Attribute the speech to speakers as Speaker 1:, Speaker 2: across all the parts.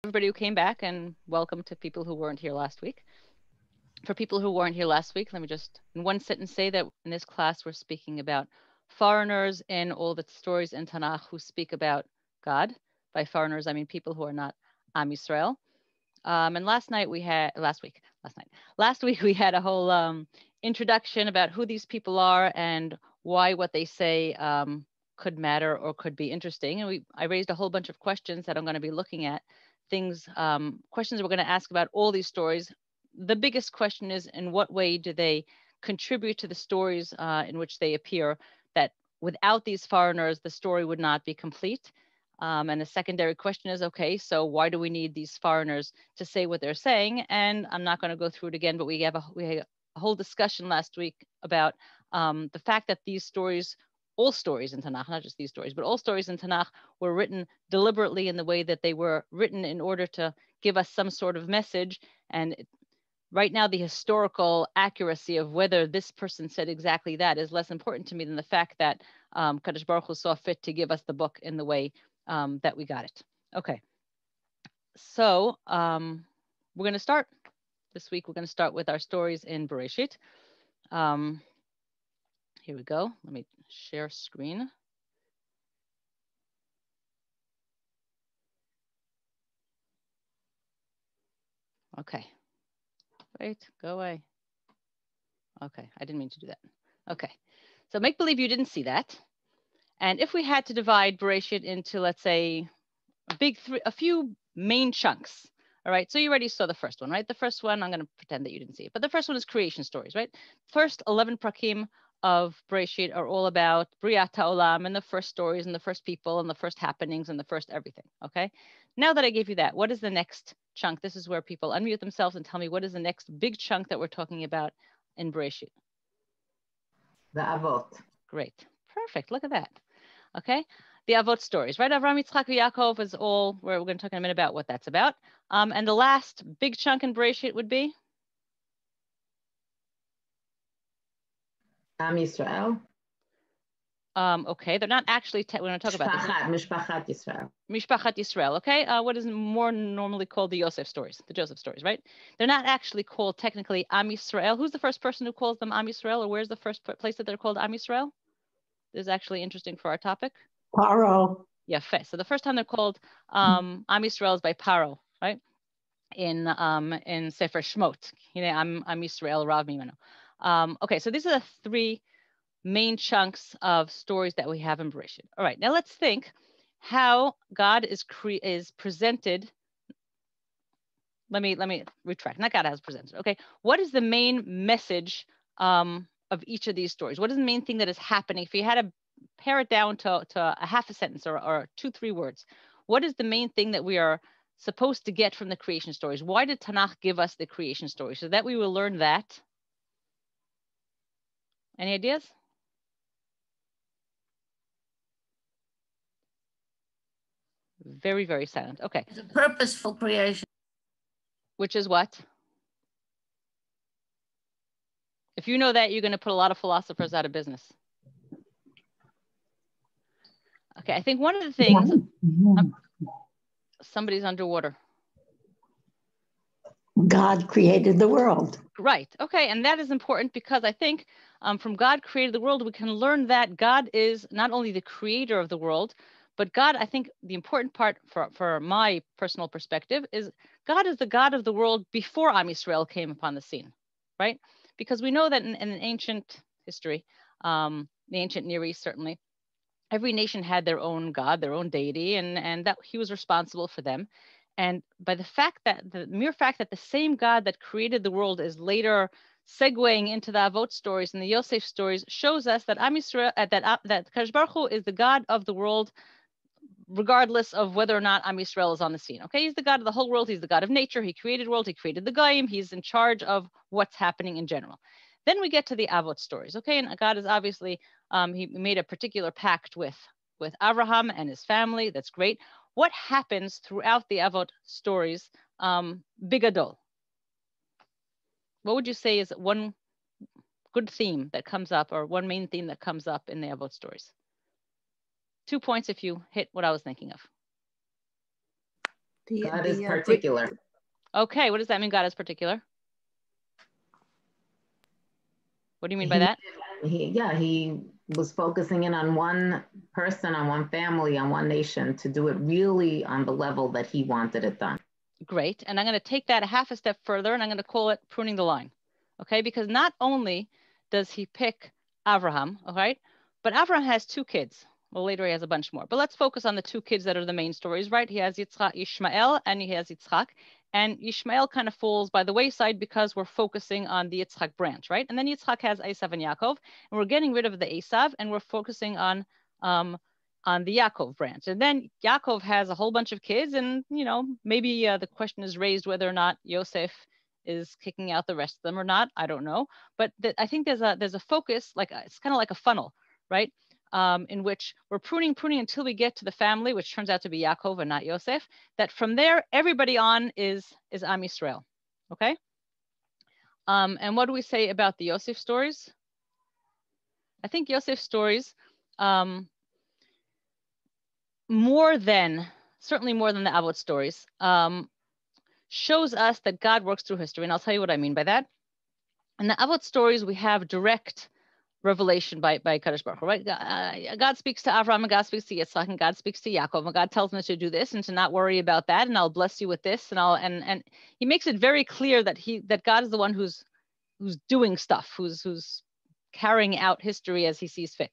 Speaker 1: Everybody who came back, and welcome to people who weren't here last week. For people who weren't here last week, let me just in one sentence say that in this class we're speaking about foreigners in all the stories in Tanakh who speak about God. By foreigners, I mean people who are not Am Yisrael. And last week we had a whole introduction about who these people are and why what they say could matter or could be interesting. And I raised a whole bunch of questions that I'm going to be looking at. Questions we're going to ask about all these stories. The biggest question is, in what way do they contribute to the stories in which they appear, that without these foreigners, the story would not be complete? And a secondary question is, okay, so why do we need these foreigners to say what they're saying? And I'm not going to go through it again, but we had a whole discussion last week about the fact that these stories, all stories in Tanakh, not just these stories, but all stories in Tanakh were written deliberately in the way that they were written in order to give us some sort of message. And right now, the historical accuracy of whether this person said exactly that is less important to me than the fact that Kadosh Baruch Hu saw fit to give us the book in the way that we got it. Okay, so we're going to start this week. We're going to start with our stories in Bereshit. Here we go. Let me share screen. Okay. Wait, go away. Okay, I didn't mean to do that. Okay, so make believe you didn't see that. And if we had to divide Bereshit into, let's say, a few main chunks. All right, so you already saw the first one, right? The first one, I'm going to pretend that you didn't see it, but the first one is creation stories, right? First 11 prakim of Bereshit are all about Briat Ha'olam and the first stories and the first people and the first happenings and the first everything, okay? Now that I gave you that, what is the next chunk? This is where people unmute themselves and tell me what is the next big chunk that we're talking about in Bereshit?
Speaker 2: The Avot.
Speaker 1: Great, perfect, look at that, okay? The Avot stories, right? Avram, Yitzchak, Yaakov is all, we're going to talk in a minute about what that's about. And the last big chunk in Bereshit would be?
Speaker 2: Am Yisrael.
Speaker 1: Okay, they're not actually, we're going to talk about this.
Speaker 2: Mishpachat Yisrael.
Speaker 1: Mishpachat Yisrael, okay? What is more normally called the Yosef stories, the Joseph stories, right? They're not actually called technically Am Yisrael. Who's the first person who calls them Am Yisrael, or where's the first place that they're called Am Yisrael? This is actually interesting for our topic.
Speaker 3: Paro.
Speaker 1: Yeah, so the first time they're called Am Yisrael is by Paro, right? In Sefer Shmot, I'm Yisrael Rav Mimenu. Okay, so these are the three main chunks of stories that we have in Bereshit. All right, now let's think how God is presented. Let me retract. Not God has presented. Okay, what is the main message of each of these stories? What is the main thing that is happening? If you had to pare it down to a half a sentence or 2-3 words, what is the main thing that we are supposed to get from the creation stories? Why did Tanakh give us the creation stories? So that we will learn that. Any ideas? Very, very silent. Okay.
Speaker 3: It's a purposeful creation.
Speaker 1: Which is what? If you know that, you're going to put a lot of philosophers out of business. Okay, I think one of the things, somebody's underwater.
Speaker 3: God created the world.
Speaker 1: Right. Okay, and that is important because I think from God created the world, we can learn that God is not only the creator of the world, but God, I think the important part for my personal perspective is God is the God of the world before Am Yisrael came upon the scene, right? Because we know that in ancient history, the ancient Near East certainly, every nation had their own God, their own deity, and that he was responsible for them. And by the mere fact that the same God that created the world is later segueing into the Avot stories and the Yosef stories shows us that Am Yisrael, that Kadosh Baruch Hu is the God of the world, regardless of whether or not Am Yisrael is on the scene. Okay, he's the God of the whole world. He's the God of nature. He created the world. He created the Goyim. He's in charge of what's happening in general. Then we get to the Avot stories. Okay, and God is obviously he made a particular pact with Abraham and his family. That's great. What happens throughout the Avot stories? Bigadol. What would you say is one good theme that comes up, or one main theme that comes up in the Avot stories? 2 points if you hit what I was thinking of.
Speaker 2: God is particular.
Speaker 1: Okay, what does that mean, God is particular? What do you mean by that?
Speaker 2: He was focusing in on one person, on one family, on one nation to do it really on the level that he wanted it done.
Speaker 1: Great. And I'm going to take that a half a step further, and I'm going to call it pruning the line. Okay, because not only does he pick Abraham, all right, but Abraham has two kids. Well, later he has a bunch more. But let's focus on the two kids that are the main stories, right? He has Ishmael and he has Yitzchak. And Ishmael kind of falls by the wayside because we're focusing on the Yitzchak branch, right? And then Yitzchak has Esav and Yaakov, and we're getting rid of the Esav, and we're focusing on the Yaakov branch. And then Yaakov has a whole bunch of kids, and maybe the question is raised whether or not Yosef is kicking out the rest of them or not. I don't know, but I think there's a focus, it's kind of like a funnel, right? In which we're pruning until we get to the family, which turns out to be Yaakov and not Yosef. That from there, everybody on is Am Yisrael. Okay. And what do we say about the Yosef stories? I think Yosef stories, certainly more than the Avot stories, shows us that God works through history. And I'll tell you what I mean by that. In the Avot stories, we have direct revelation by Kadosh Baruch Hu, right? God speaks to Avraham, and God speaks to Yitzchak, and God speaks to Yaakov, and God tells him to do this and to not worry about that, and I'll bless you with this, and he makes it very clear that God is the one who's doing stuff, who's carrying out history as he sees fit.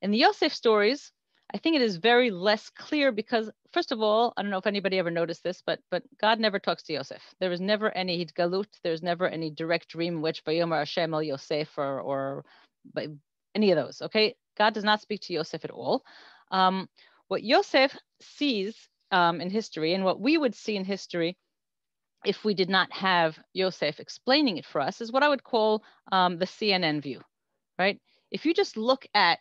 Speaker 1: In the Yosef stories, I think it is very less clear because, first of all, I don't know if anybody ever noticed this, but God never talks to Yosef. There is never any galut. There's never any direct dream in which Vayomer Hashem el Yosef or by any of those. Okay, God does not speak to Yosef at all. What Yosef sees in history, and what we would see in history if we did not have Yosef explaining it for us, is what I would call the CNN view, right? If you just look at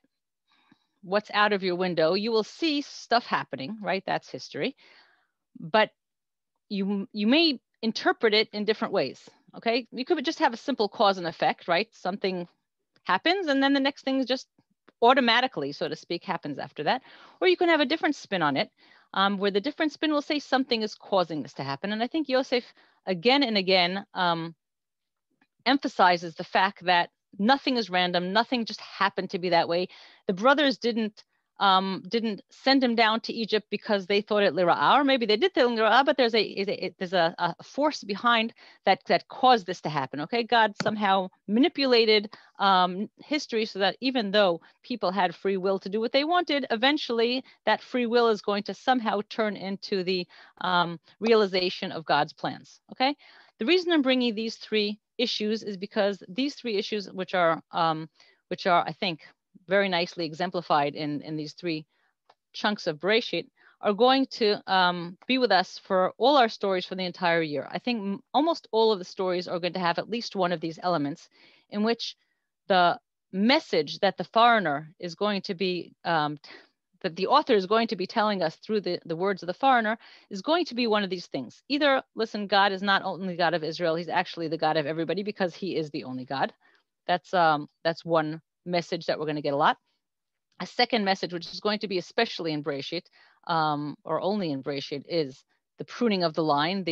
Speaker 1: what's out of your window, you will see stuff happening, right? That's history. But you may interpret it in different ways, okay? You could just have a simple cause and effect, right? Something happens, and then the next thing just automatically, so to speak, happens after that. Or you can have a different spin on it, where the different spin will say something is causing this to happen. And I think Yosef, again and again, emphasizes the fact that nothing is random. Nothing just happened to be that way. The brothers didn't send him down to Egypt because they thought it lira'ah, or maybe they did think lira'ah, but there's a force behind that caused this to happen. Okay, God somehow manipulated history so that even though people had free will to do what they wanted, eventually that free will is going to somehow turn into the realization of God's plans. Okay, the reason I'm bringing these three issues is because these three issues, which are I think very nicely exemplified in these three chunks of Bereshit, are going to be with us for all our stories for the entire year. I think almost all of the stories are going to have at least one of these elements in which the message that the foreigner is going to be, that the author is going to be telling us through the words of the foreigner is going to be one of these things. Either, listen, God is not only God of Israel, he's actually the God of everybody because he is the only God. That's one message that we're going to get a lot. A second message, which is going to be especially in Bereshit, or only in Bereshit, is the pruning of the line.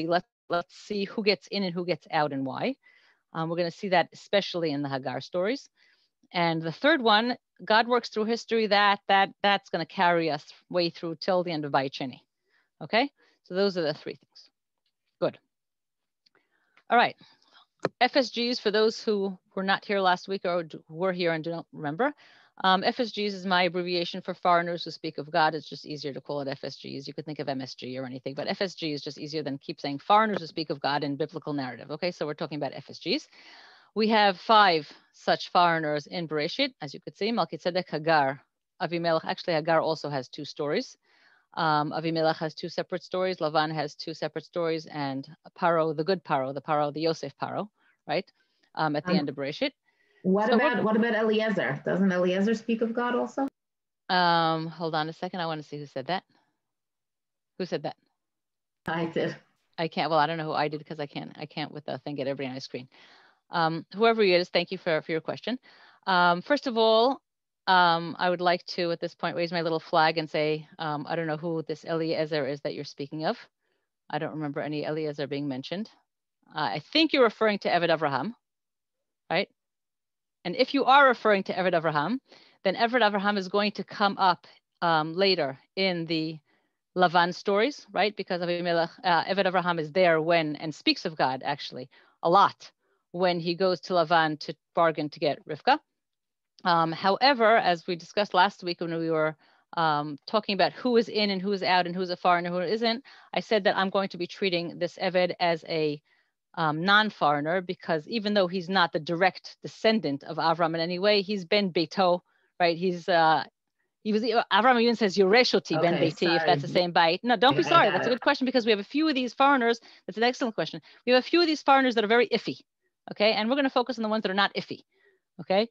Speaker 1: Let's see who gets in and who gets out and why. We're going to see that especially in the Hagar stories. And the third one, God works through history, that's going to carry us way through till the end of Bayit Sheni. Okay, so those are the three things. Good. All right. FSGs, for those who were not here last week or were here and don't remember, FSGs is my abbreviation for foreigners who speak of God. It's just easier to call it FSGs. You could think of MSG or anything, but FSG is just easier than keep saying foreigners who speak of God in biblical narrative. Okay, so we're talking about FSGs. We have 5 such foreigners in Bereshit, as you could see, Malkit Zedek, Hagar, Avimelech. Actually, Hagar also has 2 stories. Avimelech has 2 separate stories. Lavan has 2 separate stories, and Paro, the good Paro, the Yosef Paro, right? At the end of Bereshit.
Speaker 2: What about Eliezer? Doesn't Eliezer speak of God also?
Speaker 1: Hold on a second. I want to see who said that. Who said that?
Speaker 2: I did.
Speaker 1: I can't. Well, I don't know who I did because I can't with the thing get everybody on my screen. Whoever he is, thank you for your question. First of all, I would like to at this point raise my little flag and say I don't know who this Eliezer is that you're speaking of. I don't remember any Eliezer being mentioned. I think you're referring to Eved Avraham, right? And if you are referring to Eved Avraham, then Eved Avraham is going to come up later in the Lavan stories, right? Because Eved Avraham is there when, and speaks of God actually a lot when he goes to Lavan to bargain to get Rivka. However, as we discussed last week when we were talking about who is in and who is out and who's a foreigner, who isn't, I said that I'm going to be treating this Eved as a non-foreigner, because even though he's not the direct descendant of Avram in any way, he's ben Beito, right? He was, Avram even says Yoreshoti ben Beiti, if that's the same bite. No, don't be sorry. That's a good question, because we have a few of these foreigners. That's an excellent question. We have a few of these foreigners that are very iffy, okay? And we're going to focus on the ones that are not iffy, okay?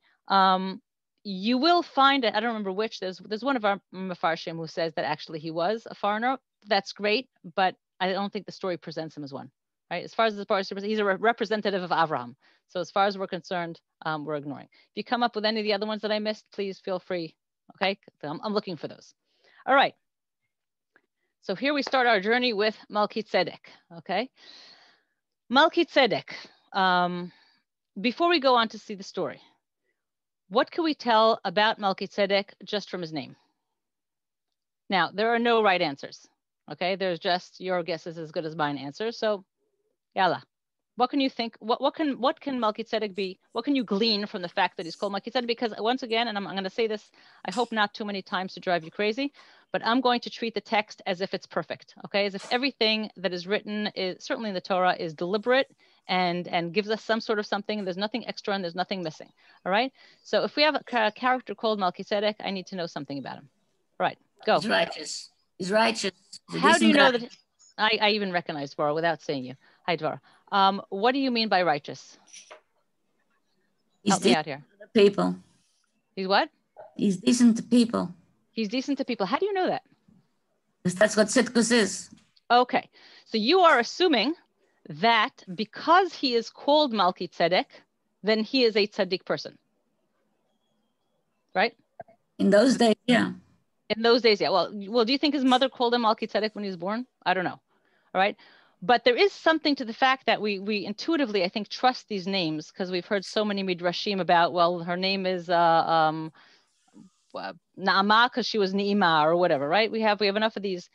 Speaker 1: You will find, I don't remember which, there's one of our Mefarshim who says that actually he was a foreigner. That's great, but I don't think the story presents him as one. Right? As far as the story, he's a representative of Avraham. So as far as we're concerned, we're ignoring. If you come up with any of the other ones that I missed, please feel free. Okay, I'm looking for those. All right. So here we start our journey with Malkit Zedek. Okay, Malkit Zedek. Before we go on to see the story, what can we tell about Malkit Zedek just from his name? Now, there are no right answers. Okay, there's just your guess is as good as mine answer. So Yalla, what can you think? What can Malkit Zedek be? What can you glean from the fact that he's called Malkit Zedek? Because once again, and I'm going to say this, I hope not too many times to drive you crazy, but I'm going to treat the text as if it's perfect, okay? As if everything that is written, is certainly in the Torah, is deliberate and gives us some sort of something. There's nothing extra and there's nothing missing, all right? So if we have a character called Malkit Zedek, I need to know something about him. All right, go.
Speaker 3: He's righteous. He's righteous.
Speaker 1: How do you know that? I even recognize Dvara without saying you. Hi, Dvara. What do you mean by righteous? Help me out here.
Speaker 3: People.
Speaker 1: He's what?
Speaker 3: He's decent to people.
Speaker 1: He's decent to people. How do you know that?
Speaker 3: Because that's what tzidkus is.
Speaker 1: Okay. So you are assuming that because he is called Malkit Zedek, then he is a tzaddik person. Right?
Speaker 3: In those days, yeah.
Speaker 1: In those days, yeah. Well, do you think his mother called him Malkit Zedek when he was born? I don't know. All right. But there is something to the fact that we intuitively, I think, trust these names because we've heard so many midrashim about, well, her name is Naama because she was Ni'ima or whatever, right? We have enough of these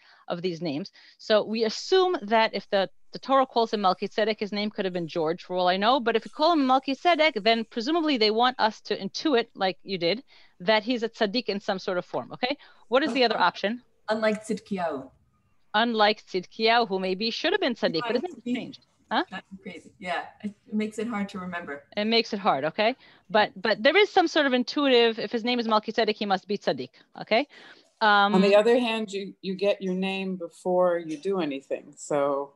Speaker 1: names. So we assume that if the Torah calls him Malkit Zedek, his name could have been George for all I know. But if you call him Malkit Zedek, then presumably they want us to intuit, like you did, that he's a tzaddik in some sort of form, okay? What is the other option?
Speaker 4: Unlike Tzidkiyahu.
Speaker 1: Unlike Tzidkiyahu, who maybe should have been tzaddik, but his name changed. Huh?
Speaker 4: That's crazy. Yeah, it makes it hard to remember.
Speaker 1: It makes it hard, okay? But there is some sort of intuitive, if his name is Malkit Zedek, he must be tzaddik, okay?
Speaker 5: On the other hand, you get your name before you do anything. So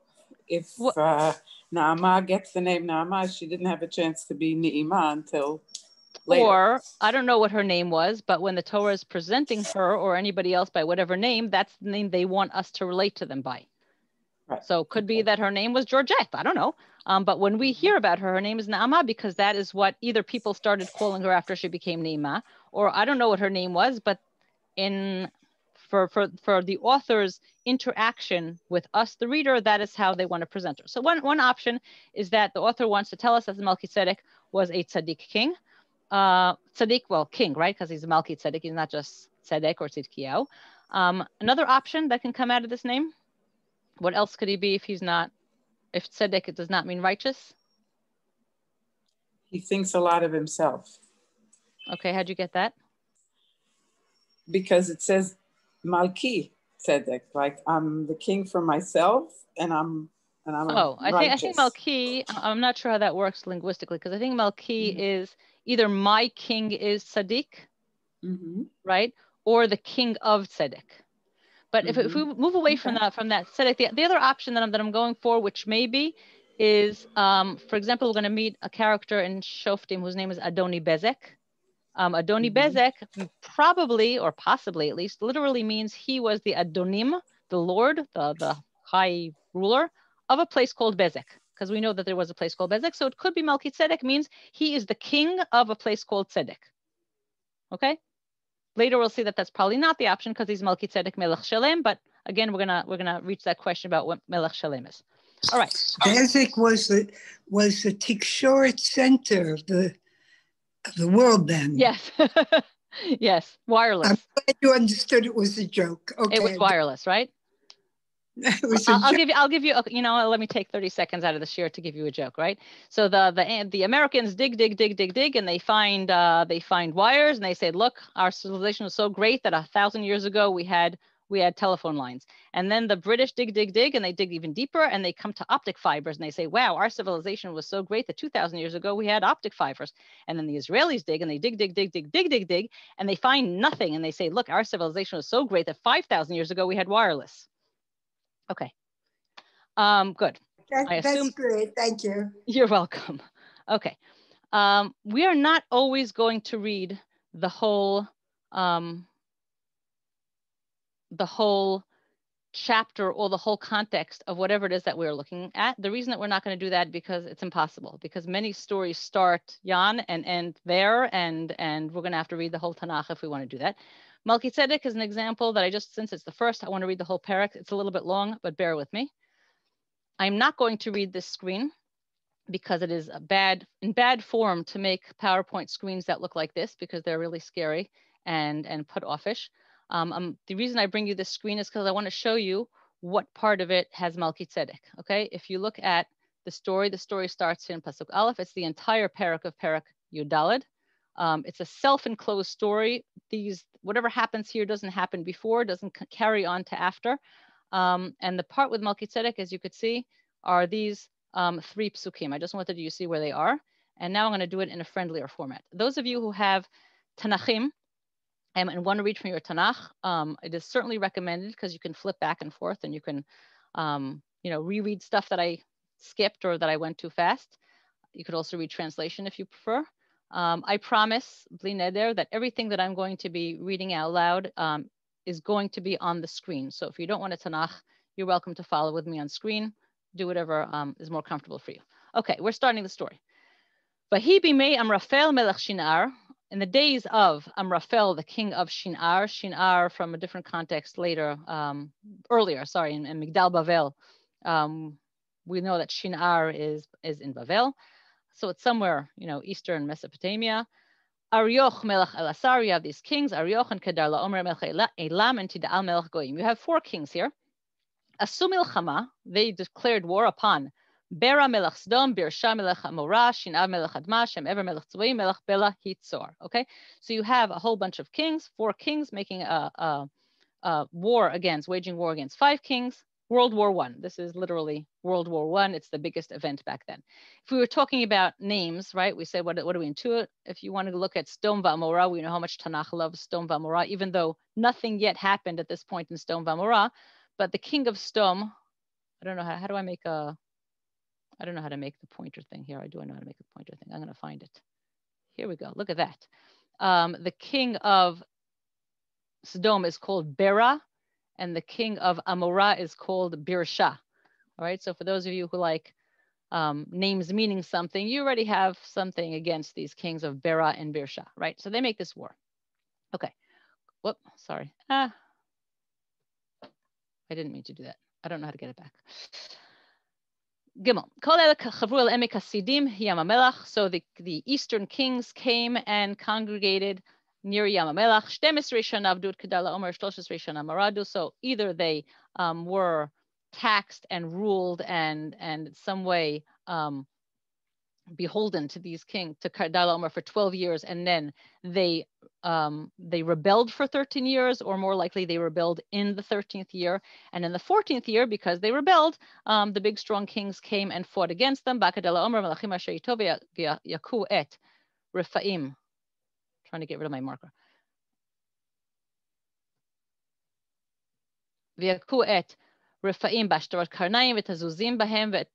Speaker 5: if Naama gets the name Naama, she didn't have a chance to be Ni'ima until later.
Speaker 1: Or, I don't know what her name was, but when the Torah is presenting her or anybody else by whatever name, that's the name they want us to relate to them by. Right. So could be that her name was Georgette, I don't know. But when we hear about her, her name is Naama because that is what either people started calling her after she became Ni'ima, or I don't know what her name was, but for the author's interaction with us, the reader, that is how they want to present her. So one option is that the author wants to tell us that Malkit Zedek was a tzaddik king. Tzaddik, well, king, right? Because he's a Malkit Zedek, he's not just Tzedek or Tzidkiyahu. Another option that can come out of this name, what else could he be if he's not, if Tzedek, it does not mean righteous?
Speaker 5: He thinks a lot of himself.
Speaker 1: Okay, how'd you get that?
Speaker 5: Because it says Malki Zedek, like I'm the king for myself and I'm
Speaker 1: I think Malki, I'm not sure how that works linguistically, because I think Malki is either my king is Tzaddik, right? Or the king of Tzedek. But if we move away from that Tzedek, the other option that I'm going for, which maybe is, for example, we're going to meet a character in Shoftim whose name is Adoni Bezek. Adoni Bezek probably, or possibly at least, literally means he was the Adonim, the Lord, the high ruler of a place called Bezek, because we know that there was a place called Bezek. So it could be Malkit Zedek means he is the king of a place called Tzedek. Okay? Later we'll see that that's probably not the option because he's Malkit Zedek Melech Shalem, but again, we're gonna reach that question about what Melech Shalem is. All right.
Speaker 6: Bezek was the Tikshoret center of the world then.
Speaker 1: Yes. Yes, wireless.
Speaker 6: I'm glad you understood it was a joke. Okay.
Speaker 1: It was wireless, right?
Speaker 6: It was a
Speaker 1: I'll
Speaker 6: joke.
Speaker 1: give you, you know, let me take 30 seconds out of the share to give you a joke, right? So the Americans dig, and they find wires, and they say, look, our civilization was so great that 1,000 years ago we had telephone lines. And then the British dig, and they dig even deeper, and they come to optic fibers, and they say, wow, our civilization was so great that 2,000 years ago we had optic fibers. And then the Israelis dig, and they dig, and they find nothing, and they say, look, our civilization was so great that 5,000 years ago we had wireless. Okay. Good.
Speaker 7: That's great. Thank you.
Speaker 1: You're welcome. Okay. We are not always going to read the whole chapter or the whole context of whatever it is that we're looking at. The reason that we're not going to do that because it's impossible, because many stories start Yan and end there, and we're going to have to read the whole Tanakh if we want to do that. Malkit Zedek is an example that since it's the first, I want to read the whole parak. It's a little bit long, but bear with me. I'm not going to read this screen because it is in bad form to make PowerPoint screens that look like this, because they're really scary and put offish. The reason I bring you this screen is because I want to show you what part of it has Malkit Zedek. Okay, if you look at the story starts in Pasuk Aleph. It's the entire parak of Parak Yudalid. It's a self-enclosed story. Whatever happens here doesn't happen before, doesn't carry on to after. And the part with Malkit Zedek, as you could see, are these 3 psukim. I just wanted you to see where they are. And now I'm going to do it in a friendlier format. Those of you who have Tanachim and want to read from your Tanakh, it is certainly recommended because you can flip back and forth, and you can reread stuff that I skipped or that I went too fast. You could also read translation if you prefer. I promise, Bli Neder, that everything that I'm going to be reading out loud is going to be on the screen. So if you don't want a Tanakh, you're welcome to follow with me on screen. Do whatever is more comfortable for you. Okay, we're starting the story. Vahi bimei Amraphel melech Shinar, in the days of Amraphel, the king of Shinar. Shinar from a different context later, earlier, sorry, in Migdal Bavel. We know that Shinar is in Bavel. So it's somewhere, eastern Mesopotamia. Arioch melech Elasar, you have these kings, Arioch and Kedar Laomer melech Elam and Tidal melech Goyim. You have 4 kings here. Asu milchama, they declared war upon Bera melech Sdom, Birsha melech Amorah, Shinav melech Adma, Shem Ever melech Tzvei, melech Bela Hitzor. Okay, so you have a whole bunch of kings, 4 kings making waging war against 5 kings. World War I. This is literally World War I. It's the biggest event back then. If we were talking about names, right, we say, what do we intuit? If you want to look at Sdom v'Amorah, we know how much Tanakh loves Sdom v'Amorah, even though nothing yet happened at this point in Sdom v'Amorah. But the king of Sdom, I don't know how do I make I don't know how to make the pointer thing here. I do know how to make the pointer thing. I'm going to find it. Here we go. Look at that. The king of Sdom is called Bera, and the king of Amorah is called Birsha. All right, so for those of you who like names meaning something, you already have something against these kings of Bera and Birsha, right? So they make this war. Okay, whoop, sorry. I didn't mean to do that. I don't know how to get it back. Gimel. So the eastern kings came and congregated near Yam HaMelach. So either they were taxed and ruled and in some way beholden to these kings, to Kedar Laomer for 12 years, and then they rebelled for 13 years, or more likely they rebelled in the 13th year. And in the 14th year, because they rebelled, the big strong kings came and fought against them. Kedar Laomer melachim asher ito v'yaku et Rephaim. Trying to get rid of my marker. V'yaku et Rephaim b'ashtarot karnaim v'tazuzim bahem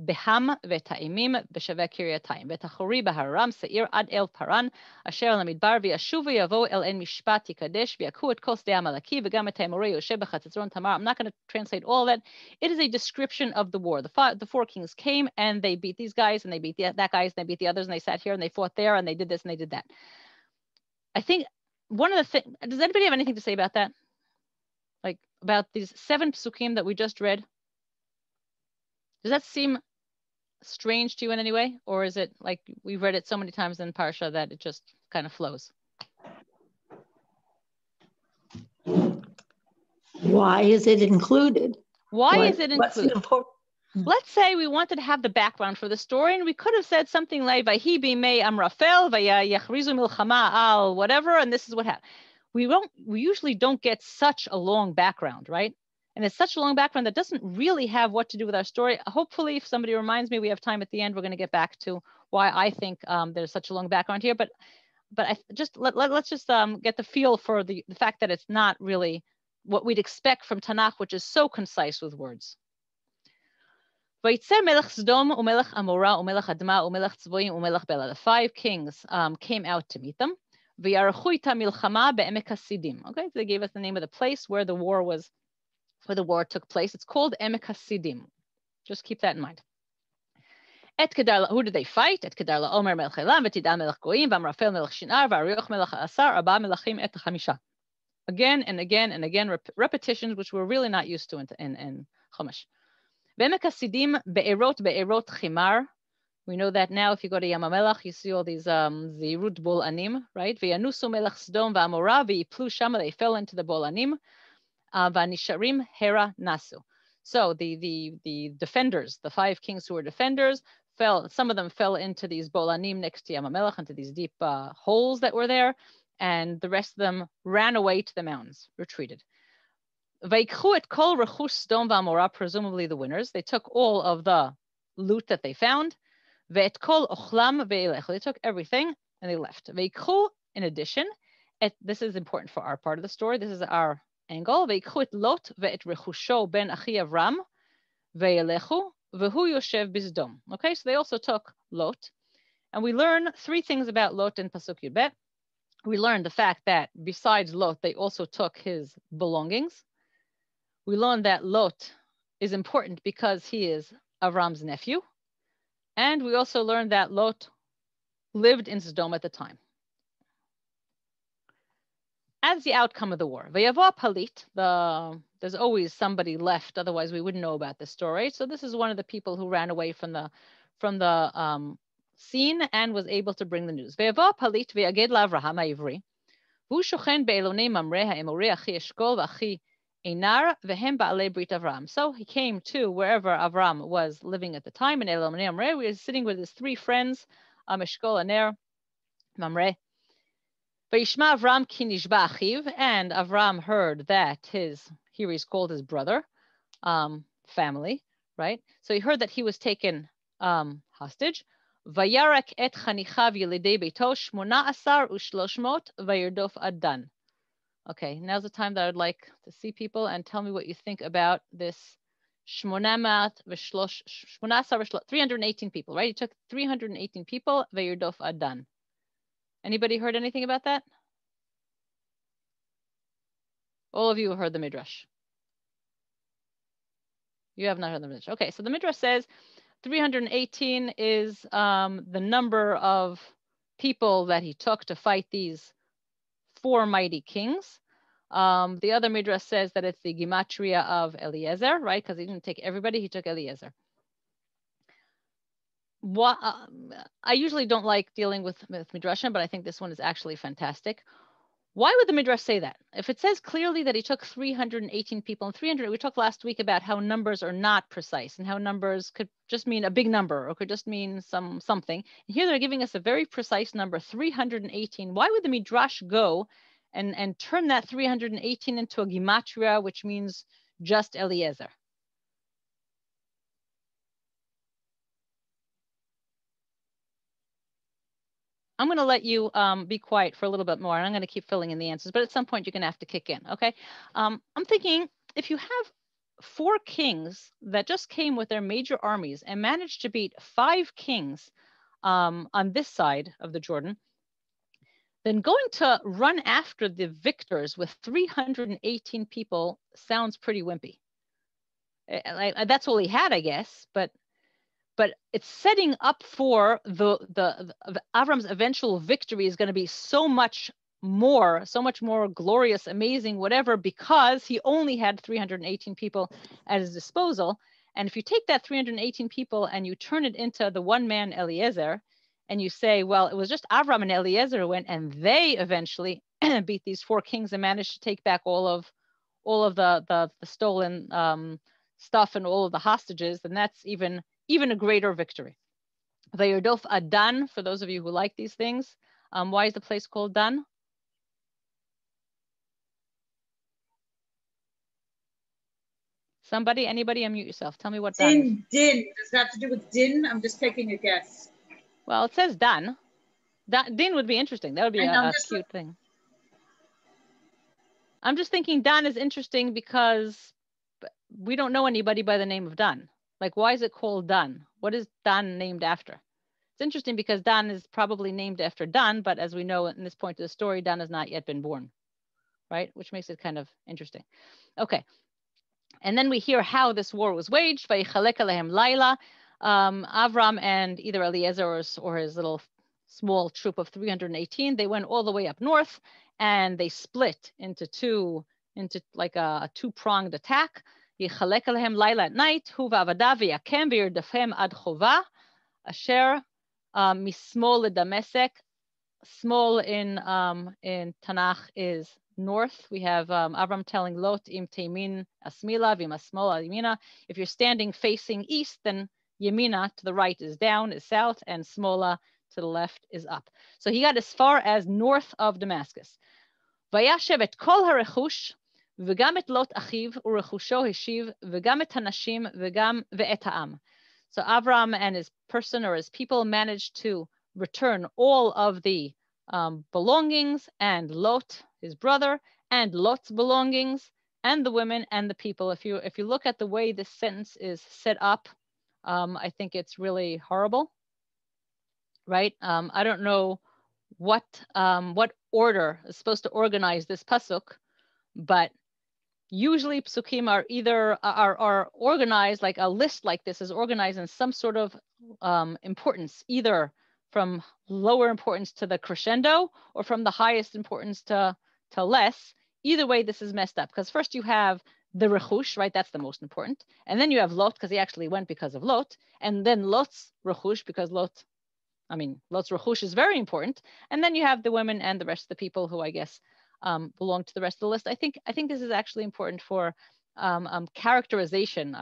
Speaker 1: beham v'ta'imim b'shaveh kiryatayim v'tachori b'haram seir ad el paran asher al hamidbar v'yashuv v'yavo el en mishpat yikadesh v'yaku et kol sdei amalaki v'gam et ha'emorei yoshev b'chatzron tamar. I'm not going to translate all that. It is a description of the war. The 4 kings came and they beat these guys, and they beat that guys, and they beat the others, and they sat here and they fought there, and they did this and they did that. I think one of the things, does anybody have anything to say about that? Like, about these 7 psukim that we just read? Does that seem strange to you in any way? Or is it like we've read it so many times in Parsha that it just kind of flows?
Speaker 7: Why is it included?
Speaker 1: Why is it
Speaker 7: What's
Speaker 1: included?
Speaker 7: the important?
Speaker 1: Let's say we wanted to have the background for the story, and we could have said something like "Vayhi b'mei Amrafel vayachrizu milchama al whatever," and this is what happened. We usually don't get such a long background, right? And it's such a long background that doesn't really have what to do with our story. Hopefully, if somebody reminds me, we have time at the end, we're going to get back to why I think there's such a long background here. But let's just get the feel for the fact that it's not really what we'd expect from Tanakh, which is so concise with words. Vayitzer melech Sodom umelech Amora umelech Adma umelech Tzvoim umelech Bela. The 5 kings came out to meet them. V'yarchu ita milchama be'emek hasidim. Okay, so they gave us the name of the place where the war took place. It's called Emek Hasidim. Just keep that in mind. Et kedar, who did they fight? Et kedar la'omer melech Elam v'tidal melech Goyim v'amrafel melech Shinar v'arioch melech Asar arba melachim et chamisha. Again and again and again, repetitions which we're really not used to in Chumash. Be'emek Hasidim be'erot chimar. We know that now. If you go to Yam HaMelech, you see all these zirut bol anim, right? V'yanusu melech Sodom v'amora v'yiplu shama. They fell into the bol anim. V'nisharim hera nasu. So the defenders, the 5 kings who were defenders, fell. Some of them fell into these bol anim next to Yam HaMelech, into these deep holes that were there, and the rest of them ran away to the mountains, retreated. Vayikchu et kol rechush Sodom v'amora, presumably the winners. They took all of the loot that they found. Ve'et kol ochlam ve'elechu. They took everything and they left. Vayikchu, in addition, this is important for our part of the story. This is our angle. Vayikchu et Lot ve'et rechusho ben achi Avram ve'elechu v'hu yoshev b'Sodom. Okay, so they also took Lot. And we learn 3 things about Lot in Pasuk Yud Bet. We learned the fact that besides Lot, they also took his belongings. We learned that Lot is important because he is Avram's nephew. And we also learned that Lot lived in Sodom at the time. As the outcome of the war, Vayavo Palit, there's always somebody left, otherwise we wouldn't know about this story. So this is one of the people who ran away from the scene and was able to bring the news. Vayavo Palit v'yaged la'Avraham ha'ivri, v'hu shochen be'elonei Mamre ha'emori achi Eshkol v'achi Einar v'hem ba'alei Brit Avram. So he came to wherever Avram was living at the time, in Elonei Mamre. We were sitting with his 3 friends, Eshkol, Aner, Mamre. Vayishma Avram ki nishba achiv, and Avram heard that here he's called his brother, family, right? So he heard that he was taken hostage. Vayarak et chanichav yelidei beito 18 u'shloshmot vayirdof adan. Okay, now's the time that I'd like to see people and tell me what you think about this 318 people, right? He took 318 people, vayirdof adan. Anybody heard anything about that? All of you heard the Midrash. You have not heard the Midrash. Okay, so the Midrash says 318 is the number of people that he took to fight these 4 mighty kings. The other Midrash says that it's the gematria of Eliezer, right? Because he didn't take everybody, he took Eliezer. I usually don't like dealing with Midrashim, but I think this one is actually fantastic. Why would the Midrash say that? If it says clearly that he took 318 people, and 300, we talked last week about how numbers are not precise and how numbers could just mean a big number or could just mean something. And here they're giving us a very precise number, 318. Why would the Midrash go and turn that 318 into a gematria, which means just Eliezer? I'm going to let you be quiet for a little bit more, and I'm going to keep filling in the answers, but at some point you're going to have to kick in, okay? I'm thinking if you have 4 kings that just came with their major armies and managed to beat 5 kings on this side of the Jordan, then going to run after the victors with 318 people sounds pretty wimpy. That's all he had, I guess, but it's setting up for the Avram's eventual victory is going to be so much more, so much more glorious, amazing, whatever, because he only had 318 people at his disposal. And if you take that 318 people and you turn it into the one man Eliezer, and you say, well, it was just Avram and Eliezer who went, and they eventually beat these 4 kings and managed to take back all of the stolen stuff and all of the hostages, then that's even a greater victory. Vayodof Adan, for those of you who like these things, why is the place called Dan? Somebody, anybody, unmute yourself. Tell me what Dan is.
Speaker 8: Din. Does it have to do with din? I'm just taking a guess.
Speaker 1: Well, it says Dan. Din would be interesting. That would be a cute thing. I'm just thinking Dan is interesting because we don't know anybody by the name of Dan. Like, why is it called Dan? What is Dan named after? It's interesting because Dan is probably named after Dan, but as we know in this point of the story, Dan has not yet been born, right? Which makes it kind of interesting. Okay. And then we hear how this war was waged. Vayichalek alehem laila. Avram and either Eliezer or his little small troop of 318, they went all the way up north, and they split into like a 2-pronged attack. Yichalek alehem laila at night. Hu va'avada v'yakem v'yirdafhem ad chova. Asher mismol ledamesek. Small in Tanakh is north. We have Avram telling Lot, im teimin asmila v'im asmol alimina. If you're standing facing east, then Yemina to the right is down, is south, and Smola to the left is up. So he got as far as north of Damascus. Vayashev et kol harechush v'gam et Lot achiv urechusho heshiv v'gam et hanashim v'gam ve'et ha'am. So Avram and his person or his people managed to return all of the belongings, and Lot, his brother, and Lot's belongings, and the women and the people. If you look at the way this sentence is set up, I think it's really horrible, right? I don't know what order is supposed to organize this pasuk, but usually psukim are either are organized, like a list like this is organized in some sort of importance, either from lower importance to the crescendo or from the highest importance to less. Either way, this is messed up, because first you have the rechush, right? That's the most important. And then you have Lot, because he actually went because of Lot. And then Lot's rechush, because Lot's rechush is very important. And then you have the women and the rest of the people who I guess belong to the rest of the list. I think this is actually important for characterization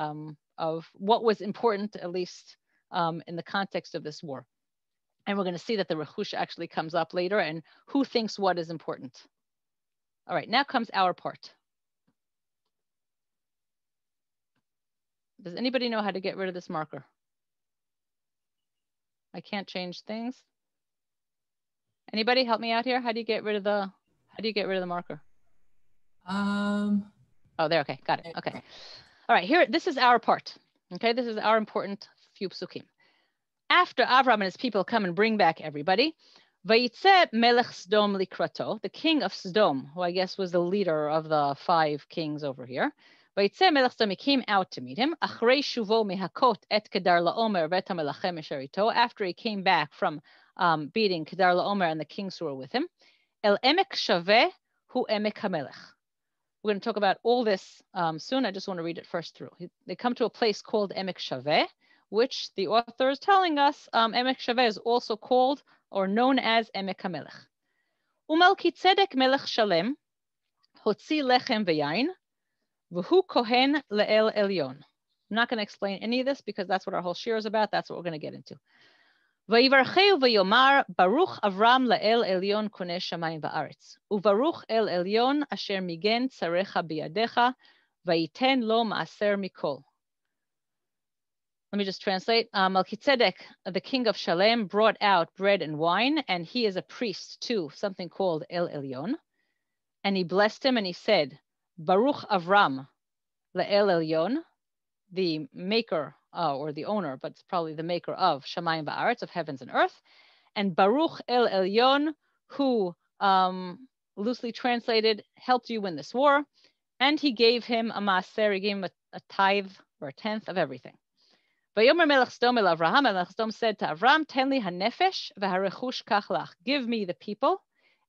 Speaker 1: of what was important, at least in the context of this war. And we're going to see that the rechush actually comes up later, and who thinks what is important. All right, now comes our part. Does anybody know how to get rid of this marker? I can't change things. Anybody help me out here? How do you get rid of the marker?
Speaker 4: Um,
Speaker 1: Oh, there. Okay, got it. Okay. All right, here, this is our part. Okay, this is our important few psukim. After Avram and his people come and bring back everybody, Vayitze Melech Sdom likrato, the king of Sdom, who I guess was the leader of the 5 kings over here. Vayitze Melech Sdom, he came out to meet him. Achrei shuvo mehakot et Kedar laomer vet hamelachem asher ito, after he came back from beating Kedar laomer and the kings who were with him. El emek shaveh hu emek hamelech. We're going to talk about all this soon. I just want to read it first through. They come to a place called Emek Shaveh, which the author is telling us Emek Shaveh is also called or known as Emek HaMelech. Malkit Zedek Melech Shalem hotzi lechem v'yain v'hu kohen le'el elyon. I'm not going to explain any of this because that's what our whole shir is about. That's what we're going to get into. Vayivarcheu v'yomar Baruch Avram le'el elyon koneh shamayim va'aretz uVaruch el elyon asher migen tzarecha biyadecha vayiten lo ma'aser mikol. Let me just translate. Malkit Zedek, the king of Shalem, brought out bread and wine, and he is a priest to something called El Elyon. And he blessed him and he said, Baruch Avram le'el elyon, the maker or the owner, but it's probably the maker of Shamayim Va'aretz, of heavens and earth. And Baruch El Elyon, who loosely translated, helped you win this war. And he gave him a maaser, he gave him a tithe or a tenth of everything. Vayomer Melech Sdom el Avraham, and Melech Sdom said to Avram, Ten li hanefesh v'harechush kach lach. Give me the people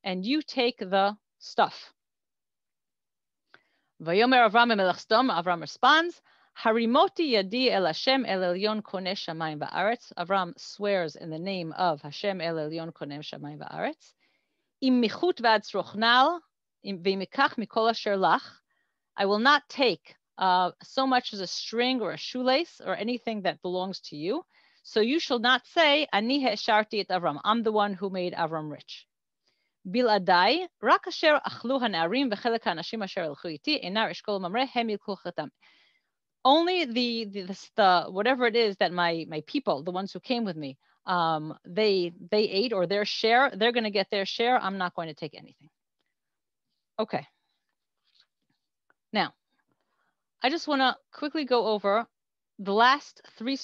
Speaker 1: and you take the stuff. Vayomer Avram melech Sdom, Avram responds, Harimoti yadi el Hashem el elyon koneh shamayim va'aretz. Avram swears in the name of Hashem el elyon koneh shamayim va'aretz. Im michut v'ad tzrochnal, v'imikach mikol asher lach. I will not take so much as a string or a shoelace or anything that belongs to you. So you shall not say, Ani he'esharti et Avram. I'm the one who made Avram rich. Biladai, rak asher achlu hanarim v'chelek ha'anashim asher elchu iti, einar eshkol mamreh hem yilku chatam. Only the whatever it is that my people, the ones who came with me, they ate, or their share, they're going to get their share. I'm not going to take anything. Okay. Now, I just want to quickly go over the last three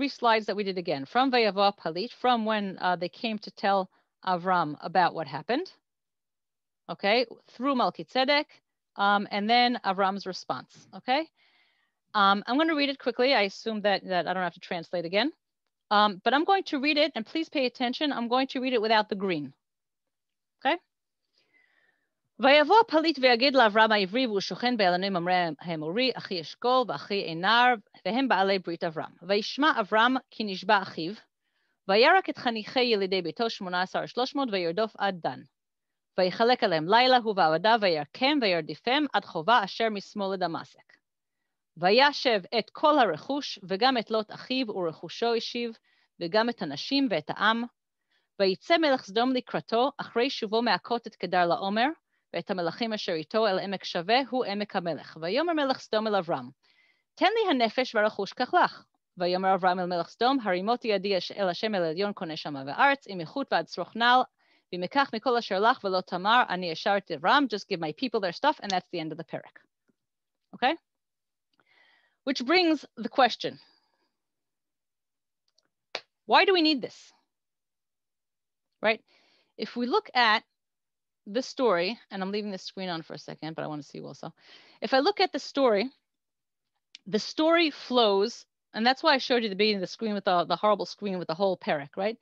Speaker 1: slides that we did again, from Vayavo Palit, from when they came to tell Avram about what happened, okay, through Malkit Zedek, and then Avram's response, okay? I'm going to read it quickly. I assume that I don't have to translate again, but I'm going to read it, and please pay attention. I'm going to read it without the green, okay? ויבוא פליט ויגיד לאברהם העברי והוא שוכן באלוני ממרא האמורי אחי אשכול ואחי עינר והם בעלי ברית אברהם. וישמע אברהם כי נשבע אחיו וירק את חניכי ילידי ביתו 18,300 וירדוף עד דן. ויחלק עליהם לילה הוא ועבדיו וירקם וירדיפם עד חובה אשר משמאל לדמשק. וישב את כל הרכוש וגם את לוט אחיו ורכושו השיב וגם את הנשים ואת העם. ויצא מלך סדום לקראתו אחרי שובו מהכות את קדר לעומר ואת המלכים אשר איתו אל עמק שווה הוא עמק המלך. ויאמר מלך סדום אל אברהם, תן לי הנפש והרכוש כך לך. ויאמר אברהם אל מלך סדום, הרימותי ידי אל השם אל עליון קונה שמה וארץ, עם איכות ועד צרוכנל, ואם אקח מכל אשר לך ולא תמר, אני השארתי אברהם, just give my people their stuff, and that's the end of the parak. Okay? Which brings the question, why do we need this? Right? If we look at this story, and I'm leaving the screen on for a second, but I want to see you also. If I look at the story flows, and that's why I showed you the beginning of the screen with the horrible screen with the whole parak, right?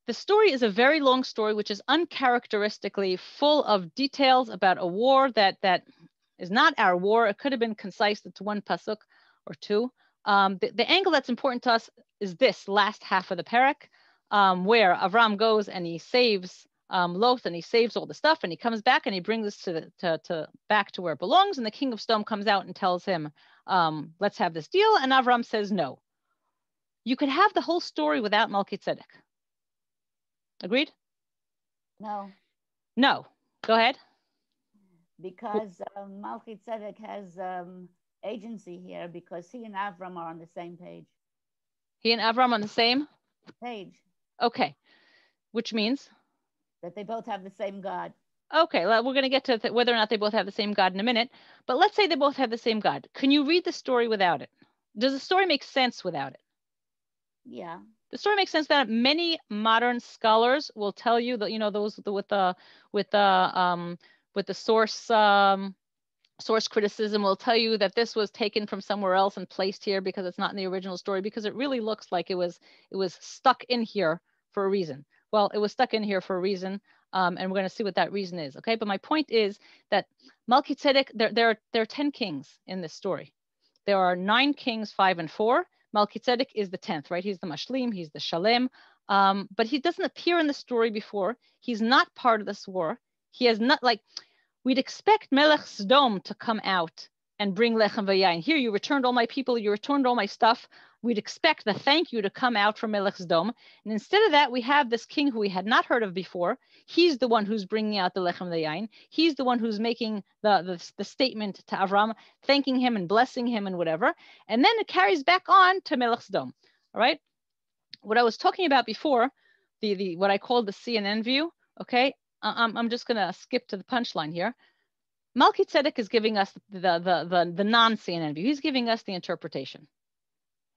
Speaker 1: The story is a very long story, which is uncharacteristically full of details about a war that is not our war. It could have been concise to one pasuk or two. The angle that's important to us is this last half of the parak, where Avram goes and he saves Lot, and he saves all the stuff, and he comes back and he brings this back to where it belongs, and the king of Sodom comes out and tells him, let's have this deal, and Avram says no. You could have the whole story without Malkit Zedek. Agreed?
Speaker 3: No,
Speaker 1: No. Go ahead.
Speaker 3: because Malkit Zedek has agency here because he and Avram are on the same page.
Speaker 1: He and Avram on the same
Speaker 3: Page.
Speaker 1: Okay, which means?
Speaker 3: That they both have the same God.
Speaker 1: Okay, well, we're going to get to whether or not they both have the same God in a minute, but let's say they both have the same God. Can you read the story without it? Does the story make sense without it?
Speaker 3: Yeah.
Speaker 1: The story makes sense that many modern scholars will tell you that, you know, those with the source criticism will tell you that this was taken from somewhere else and placed here because it's not in the original story, because it really looks like it was stuck in here for a reason. Well, it was stuck in here for a reason, and we're going to see what that reason is. Okay, but my point is that Malkit Zedek, there are 10 kings in this story. There are 9 kings, 5 and 4. Malkit Zedek is the 10th, right? He's the Mashlim, he's the Shalem, but he doesn't appear in the story before. He's not part of this war. He has not, like, we'd expect Melech Sodom to come out and bring Lechem V'yayin. Here, you returned all my people, you returned all my stuff. We'd expect the thank you to come out from Melech Sodom. And instead of that, we have this king who we had not heard of before. He's the one who's bringing out the Lechem V'yayin. He's the one who's making the statement to Avram, thanking him and blessing him and whatever. And then it carries back on to Melech Sodom, all right? What I was talking about before, what I called the CNN view, okay? I'm just going to skip to the punchline here. Malkit Zedek is giving us the non-CNN view. He's giving us the interpretation.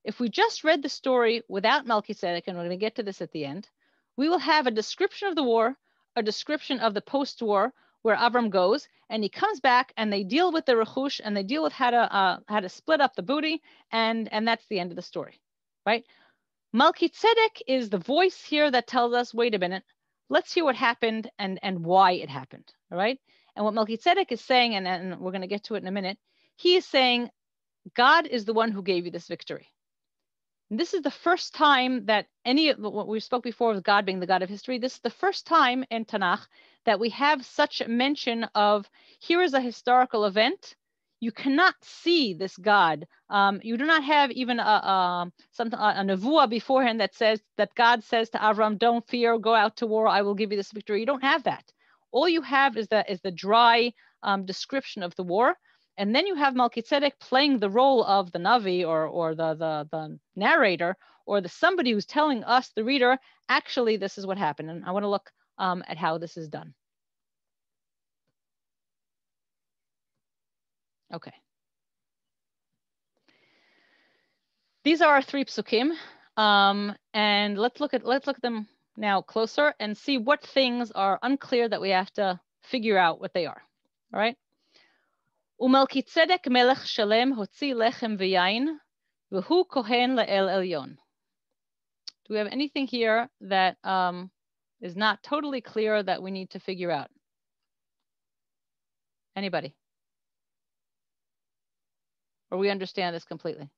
Speaker 1: If we just read the story without Malkit Zedek, and we're going to get to this at the end, we will have a description of the war, a description of the post-war, where Avram goes, and he comes back, and they deal with the rechush, and they deal with how to split up the booty, and that's the end of the story, right? Malkit Zedek is the voice here that tells us, wait a minute, let's hear what happened and why it happened, all right? And what Malkit Zedek is saying, and we're going to get to it in a minute, he is saying, God is the one who gave you this victory. And this is the first time that any of what we spoke before of God being the God of history, this is the first time in Tanakh that we have such mention of, here is a historical event. You cannot see this God. You do not have even a nevuah beforehand that says that God says to Avram, don't fear, go out to war, I will give you this victory. You don't have that. All you have is the dry description of the war. And then you have Malkit Zedek playing the role of the Navi or the narrator or the somebody who's telling us, the reader, actually, this is what happened. And I want to look at how this is done. Okay. These are our 3 psukim. And let's look at them now closer and see what things are unclear that we have to figure out what they are. All right. ומלכי צדק מלך שלם הוציא לחם ויין, והוא כהן לאל עליון. Do we have anything here that is not totally clear that we need to figure out? Anybody? Or we understand this completely?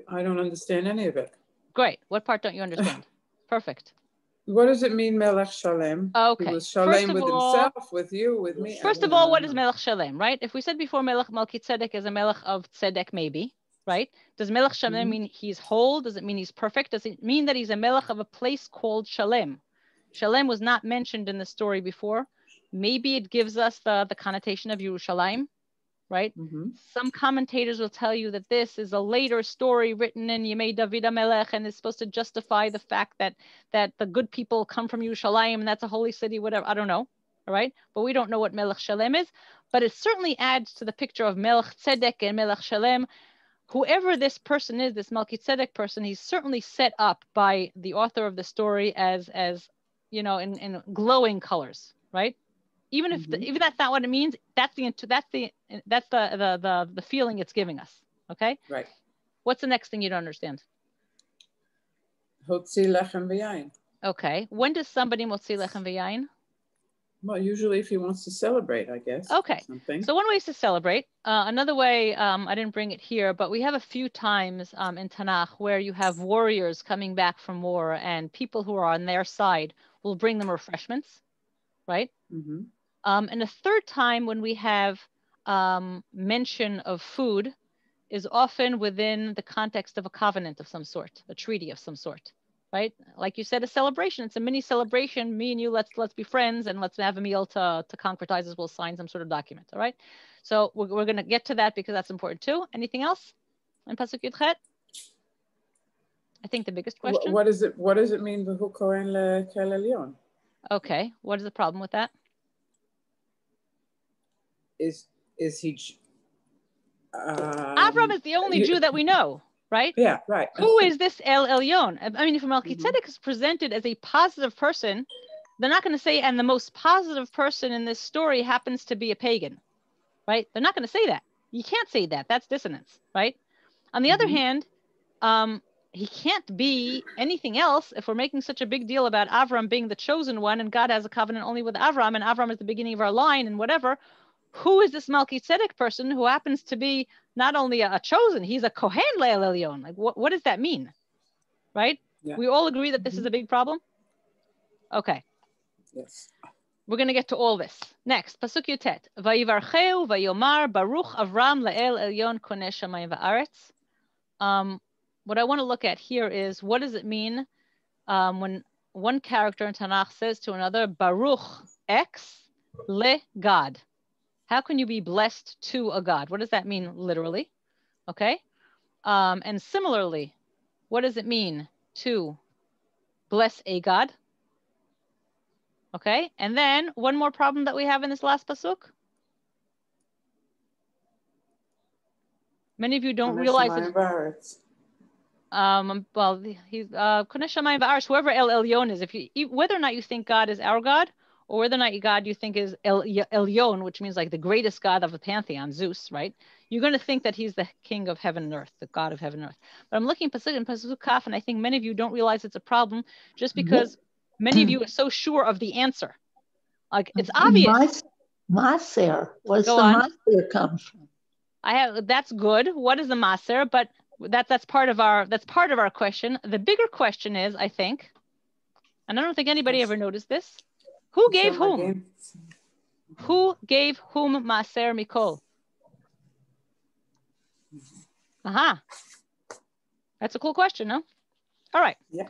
Speaker 5: I don't understand any of it.
Speaker 1: Great. What part don't you understand? Perfect.
Speaker 5: What does it mean, Melech Shalem?
Speaker 1: Okay.
Speaker 5: He was Shalem with himself, with you, with me.
Speaker 1: First of all, what is Melech Shalem, right? If we said before Malkit Zedek is a Melech of Tzedek, maybe, right? Does Melech Shalem mean he's whole? Does it mean he's perfect? Does it mean that he's a Melech of a place called Shalem? Shalem was not mentioned in the story before. Maybe it gives us the connotation of Yerushalayim, right? Some commentators will tell you that this is a later story written in Yemei David HaMelech and is supposed to justify the fact that the good people come from Yerushalayim and that's a holy city, whatever. I don't know, all right? But we don't know what Melech Shalem is. But it certainly adds to the picture of Melech Tzedek and Melech Shalem. Whoever this person is, this Malkit Zedek person, he's certainly set up by the author of the story as you know, in glowing colors, right? Even if even that's not what it means, that's the feeling it's giving us. Okay.
Speaker 5: Right.
Speaker 1: What's the next thing you don't understand?
Speaker 5: Hotzi lechem v'yayin.
Speaker 1: Okay. When does somebody motzi lechem v'yayin?
Speaker 5: Well, usually if he wants to celebrate, I guess.
Speaker 1: Okay.
Speaker 5: Something.
Speaker 1: So one way is to celebrate. Another way, I didn't bring it here, but we have a few times in Tanakh where you have warriors coming back from war and people who are on their side will bring them refreshments, right? And a third time when we have mention of food is often within the context of a covenant of some sort, a treaty of some sort, right? Like you said, a celebration. It's a mini celebration. Me and you, let's be friends and let's have a meal to concretize this. We'll sign some sort of document, all right? So we're going to get to that because that's important too. Anything else in Pasuk Yudchet? I think the biggest question.
Speaker 5: What does it mean, V'hu Kohen leKel Elyon?
Speaker 1: Okay, what is the problem with that?
Speaker 5: Is he?
Speaker 1: Avram is the only Jew that we know, right?
Speaker 5: Yeah, right.
Speaker 1: Who is this El Elyon? I mean, if Malkit Zedek is presented as a positive person, they're not going to say, and the most positive person in this story happens to be a pagan, right? They're not going to say that. You can't say that. That's dissonance, right? On the other hand, he can't be anything else if we're making such a big deal about Avram being the chosen one and God has a covenant only with Avram and Avram is the beginning of our line and whatever. Who is this Malkit Zedek person who happens to be not only a chosen, he's a Kohen Le'el Elyon? Like, what does that mean? Right? Yeah. We all agree that this is a big problem? Okay.
Speaker 5: Yes.
Speaker 1: We're going to get to all this. Next, Pasuk Yutet. Vayivarcheu vayomar Baruch Avram Le'el Elyon Koneh Shamayim Va'aretz. What I want to look at here is, what does it mean when one character in Tanakh says to another, Baruch X Le God? How can you be blessed to a God? What does that mean literally? Okay. And similarly, what does it mean to bless a God? Okay. And then one more problem that we have in this last pasuk. Many of you don't realize it. Well, he's Koneh Shamayim Va'aretz, whoever El Elyon is, whether or not you think God is our God, or whether or not God you think is Elyon, which means like the greatest God of the pantheon, Zeus, right? You're going to think that he's the king of heaven and earth, the God of heaven and earth. But I'm looking in Pasuk Kaf, and I think many of you don't realize it's a problem just because many of you are so sure of the answer. Like, it's obvious.
Speaker 7: Maser. Where's
Speaker 1: Go
Speaker 7: the
Speaker 1: on.
Speaker 7: maser come from?
Speaker 1: That's good. What is the maser? But that's part of our question. The bigger question is, I think, and I don't think anybody ever noticed this. Who gave whom? Who gave whom maser mikol? Aha. That's a cool question, no? All right.
Speaker 5: Yeah.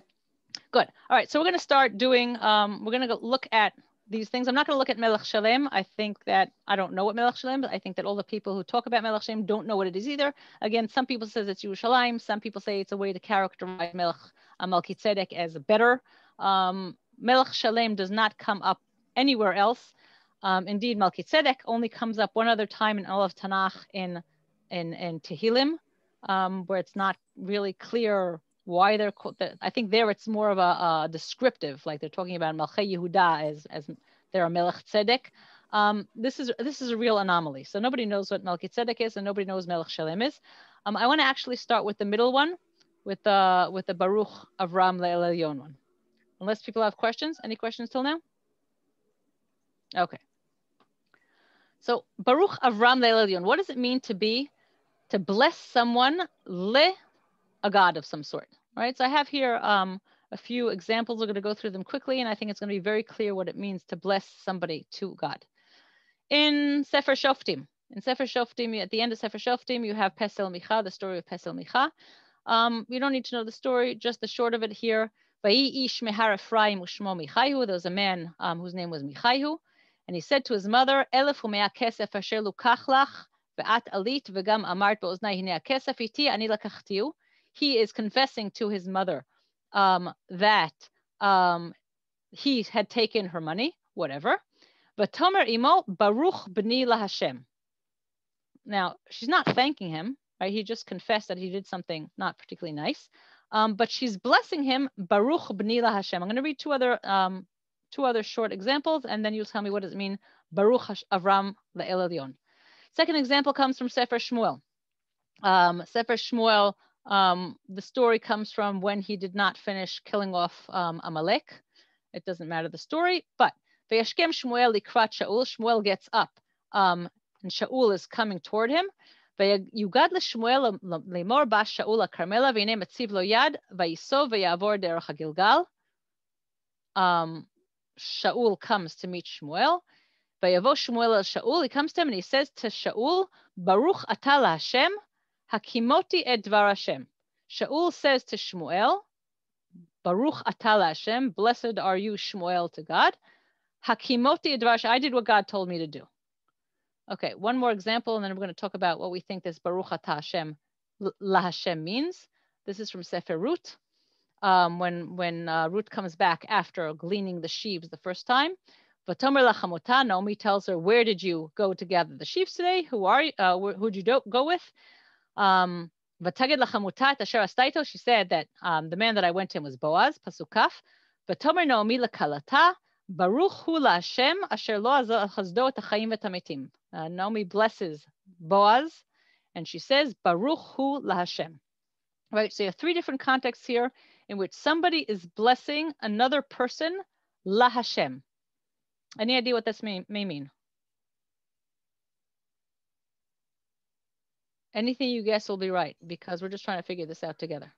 Speaker 1: Good. All right. So we're going to start doing, we're going to look at these things. I'm not going to look at Melech Shalem. I think that I don't know what Melech Shalem is. I think that all the people who talk about Melech Shalem don't know what it is either. Again, some people say it's Yerushalayim. Some people say it's a way to characterize Malkit Zedek as better. Melech Shalem does not come up anywhere else. Indeed, Malkit Zedek only comes up one other time in all of Tanakh in Tehillim, where it's not really clear why they're. I think there it's more of a descriptive, like they're talking about Malchei Yehuda as they're a Melech Tzedek. This is a real anomaly. So nobody knows what Malkit Zedek is, and nobody knows Melech Shalem is. I want to actually start with the middle one, with the Baruch Avram Le'el Elyon one. Unless people have questions. Any questions till now? Okay. So Baruch Avram Le'el Elyon. What does it mean to bless someone a god of some sort, right? So I have here a few examples. We're going to go through them quickly, and I think it's going to be very clear what it means to bless somebody to God. In Sefer Shoftim, at the end of Sefer Shoftim, you have Pesel Micha, the story of Pesel Micha. You don't need to know the story, just the short of it here. Vayi ish mehar Ephraim ushmo Michaihu. There was a man whose name was Michaihu, and he said to his mother, Elef umea kesef asher lukach lach ve'at alit v'gam amart be'oznai hinei kesef iti ani lakachtiu. He is confessing to his mother that he had taken her money, whatever. V'tomer imo baruch b'ni laHashem. Now, she's not thanking him, right? He just confessed that he did something not particularly nice. But she's blessing him, baruch b'ni laHashem. I'm going to read two other short examples, and then you'll tell me what does it mean, baruch Avram Le'el Elyon. Second example comes from Sefer Shmuel. Sefer Shmuel, the story comes from when he did not finish killing off Amalek. It doesn't matter the story, but Vayashkem Shmuel likrat Shaul. Shmuel gets up, and Shaul is coming toward him. Vayugad leShmuel lemor bas Shaul Carmela v'inei metziv lo yad vayisov v'yavor derech haGilgal. Shaul comes to meet Shmuel. Vayavo Shmuel el Shaul. He comes to him and he says to Shaul, Baruch atah laHashem. Hakimoti et dvar Hashem. Shaul says to Shmuel, Baruch atah laHashem, blessed are you, Shmuel, to God. Hakimoti et dvar Hashem, I did what God told me to do. Okay, one more example, and then we're going to talk about what we think this Baruch atah Hashem laHashem means. This is from Sefer Ruth. When Ruth comes back after gleaning the sheaves the first time. Vatomer lachamota, Naomi tells her, where did you go to gather the sheaves today? Who are you? Who'd you go with? She said that the man that I went to was Boaz, Pasukaf. Vatomer Naomi lakalata, Baruch hu laHashem asher lo chazdo et hachayim v'tametim. Naomi blesses Boaz, and she says, Baruch hu laHashem. Right, so you have three different contexts here in which somebody is blessing another person laHashem. Any idea what this may mean? Anything you guess will be right, because we're just trying to figure this out together.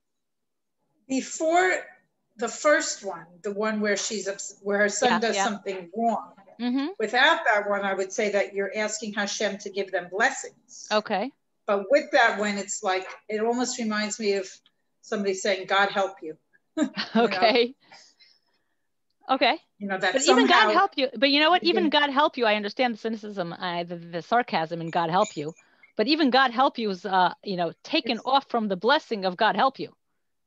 Speaker 8: Before the first one, the one where where her son does something wrong, without that one, I would say that you're asking Hashem to give them blessings.
Speaker 1: Okay.
Speaker 8: But with that one, it's like, it almost reminds me of somebody saying, God help you.
Speaker 1: Okay. Okay.
Speaker 8: You know, that
Speaker 1: but
Speaker 8: somehow,
Speaker 1: even God help you. But you know what? Even God help you. I understand the cynicism, the sarcasm in God help you. But even God help you is, taken off from the blessing of God help you,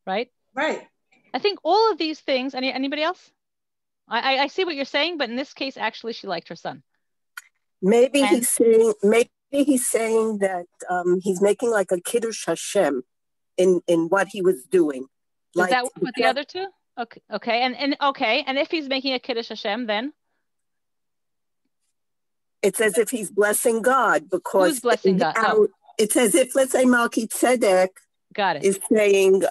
Speaker 1: right?
Speaker 8: Right.
Speaker 1: I think all of these things. Anybody else? I see what you're saying, but in this case, actually, she liked her son.
Speaker 9: Maybe he's saying that he's making like a kiddush Hashem in what he was doing.
Speaker 1: Is that what the other two? Okay, and if he's making a kiddush Hashem, then
Speaker 9: it's as if he's blessing God, because
Speaker 1: who's blessing God?
Speaker 9: It's as if, let's say, Malkit Zedek
Speaker 1: Got it.
Speaker 9: is saying,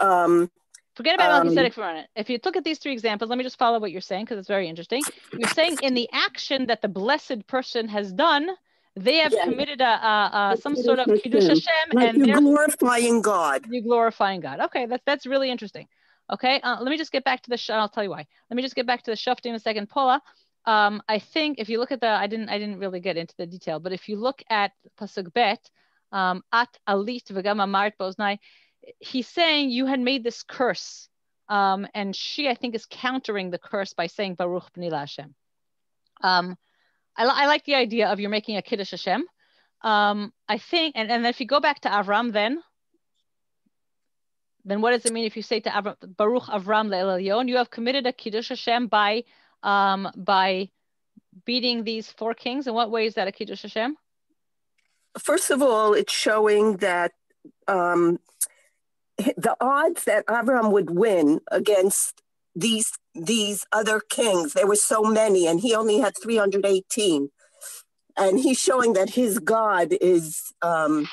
Speaker 1: Forget about Malkit Zedek for a minute. If you look at these three examples, let me just follow what you're saying because it's very interesting. You're saying in the action that the blessed person has done, they have committed some sort of Kiddush Hashem,
Speaker 9: like
Speaker 1: and
Speaker 9: you're glorifying God.
Speaker 1: You're glorifying God. Okay, that's really interesting. Okay, let me just get back to the. I'll tell you why. Let me just get back to the Shoftim in a second, Paula. I think if you look at the, I didn't really get into the detail, but if you look at Pasuk Bet, at alit v'gam amart boznai, he's saying you had made this curse, and she, I think, is countering the curse by saying Baruch B'ni Hashem. I like the idea of you're making a Kiddush Hashem. I think, and if you go back to Avram, then what does it mean if you say to Avram, Baruch Avram le'elyon, you have committed a Kiddush Hashem by beating these four kings? In what way is that a Kiddush Hashem?
Speaker 9: First of all, it's showing that the odds that Avram would win against these other kings, there were so many, and he only had 318. And he's showing that his God is
Speaker 1: that's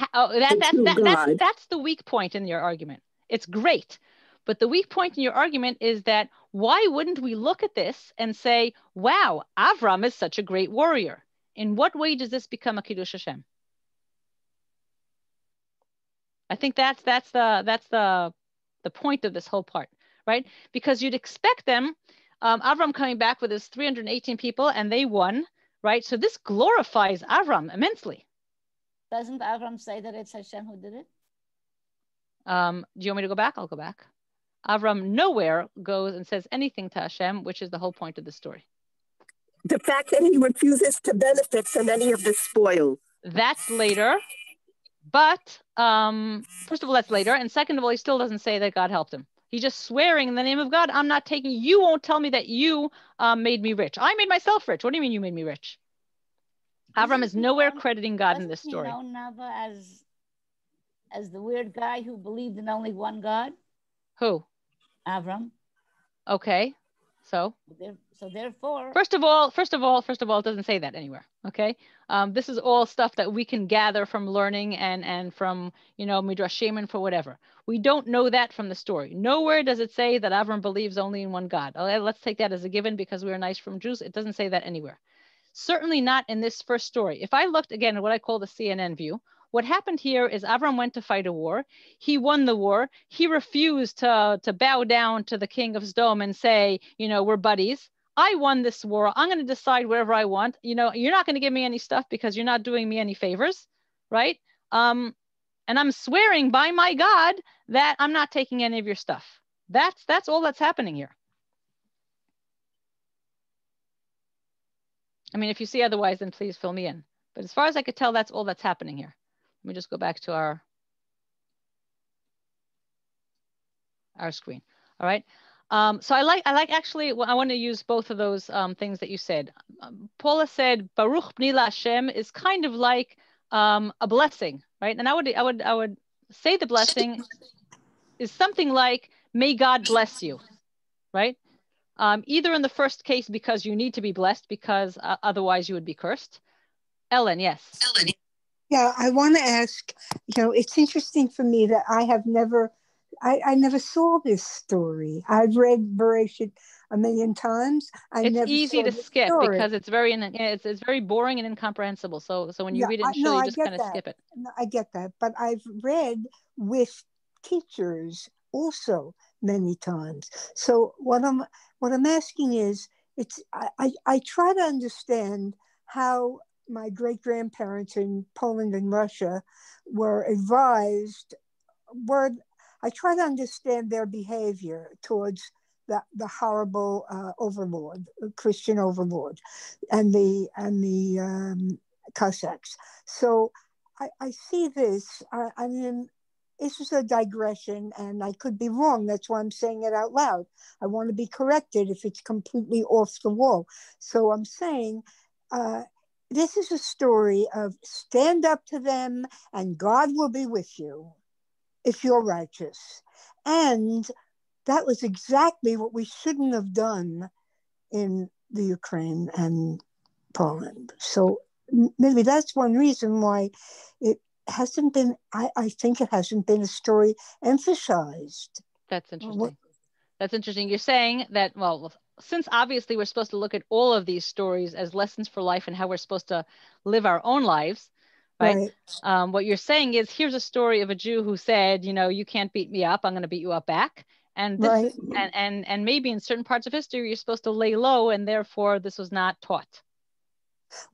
Speaker 1: the weak point in your argument. It's great. But the weak point in your argument is that why wouldn't we look at this and say, wow, Avram is such a great warrior. In what way does this become a Kiddush Hashem? I think that's the point of this whole part, right? Because you'd expect them, Avram coming back with his 318 people and they won, right? So this glorifies Avram immensely.
Speaker 3: Doesn't Avram say that it's Hashem who did it?
Speaker 1: Do you want me to go back? I'll go back. Avram nowhere goes and says anything to Hashem, which is the whole point of the story.
Speaker 9: The fact that he refuses to benefit from any of the spoils.
Speaker 1: That's later. But first of all, that's later. And second of all, he still doesn't say that God helped him. He's just swearing in the name of God, I'm not taking, you won't tell me that you made me rich. I made myself rich. What do you mean you made me rich? Avram is nowhere crediting God in this story.
Speaker 3: Doesn't he know Nava as the weird guy who believed in only one God?
Speaker 1: Who?
Speaker 3: Avram.
Speaker 1: Okay. So
Speaker 3: therefore,
Speaker 1: first of all, it doesn't say that anywhere. Okay, this is all stuff that we can gather from learning and from midrashim and for whatever. We don't know that from the story. Nowhere does it say that Avram believes only in one God. Okay, let's take that as a given because we are nice from Jews. It doesn't say that anywhere. Certainly not in this first story. If I looked again at what I call the CNN view, what happened here is Avram went to fight a war. He won the war. He refused to bow down to the king of Sodom and say, we're buddies. I won this war. I'm going to decide whatever I want. You're not going to give me any stuff because you're not doing me any favors, right? And I'm swearing by my God that I'm not taking any of your stuff. That's all that's happening here. I mean, if you see otherwise, then please fill me in. But as far as I could tell, that's all that's happening here. Let me just go back to our screen. All right. So I like actually, I want to use both of those things that you said. Paula said, Baruch B'ni Hashem is kind of like a blessing, right? And I would say the blessing is something like, may God bless you, right? Either in the first case, because you need to be blessed because otherwise you would be cursed. Ellen, yes. Ellen.
Speaker 6: Yeah, I want to ask, it's interesting for me that I never saw this story. I've read Bereshit a million times.
Speaker 1: It's easy to skip because it's very boring and incomprehensible. So when you read it, you just kind of skip it.
Speaker 6: No, I get that, but I've read with teachers also many times. So what I'm asking is, I try to understand how my great-grandparents in Poland and Russia were advised. I try to understand their behavior towards the horrible overlord, Christian overlord, and the Cossacks. So I see this. I mean, this is a digression, and I could be wrong. That's why I'm saying it out loud. I want to be corrected if it's completely off the wall. So I'm saying, this is a story of stand up to them and God will be with you if you're righteous. And that was exactly what we shouldn't have done in the Ukraine and Poland. So maybe that's one reason why it hasn't been, I think it hasn't been a story emphasized.
Speaker 1: That's interesting. That's interesting. You're saying that, well, since obviously we're supposed to look at all of these stories as lessons for life and how we're supposed to live our own lives, right? What you're saying is, here's a story of a Jew who said, you know, you can't beat me up, I'm going to beat you up back. And this is, and maybe in certain parts of history, you're supposed to lay low, and therefore this was not taught.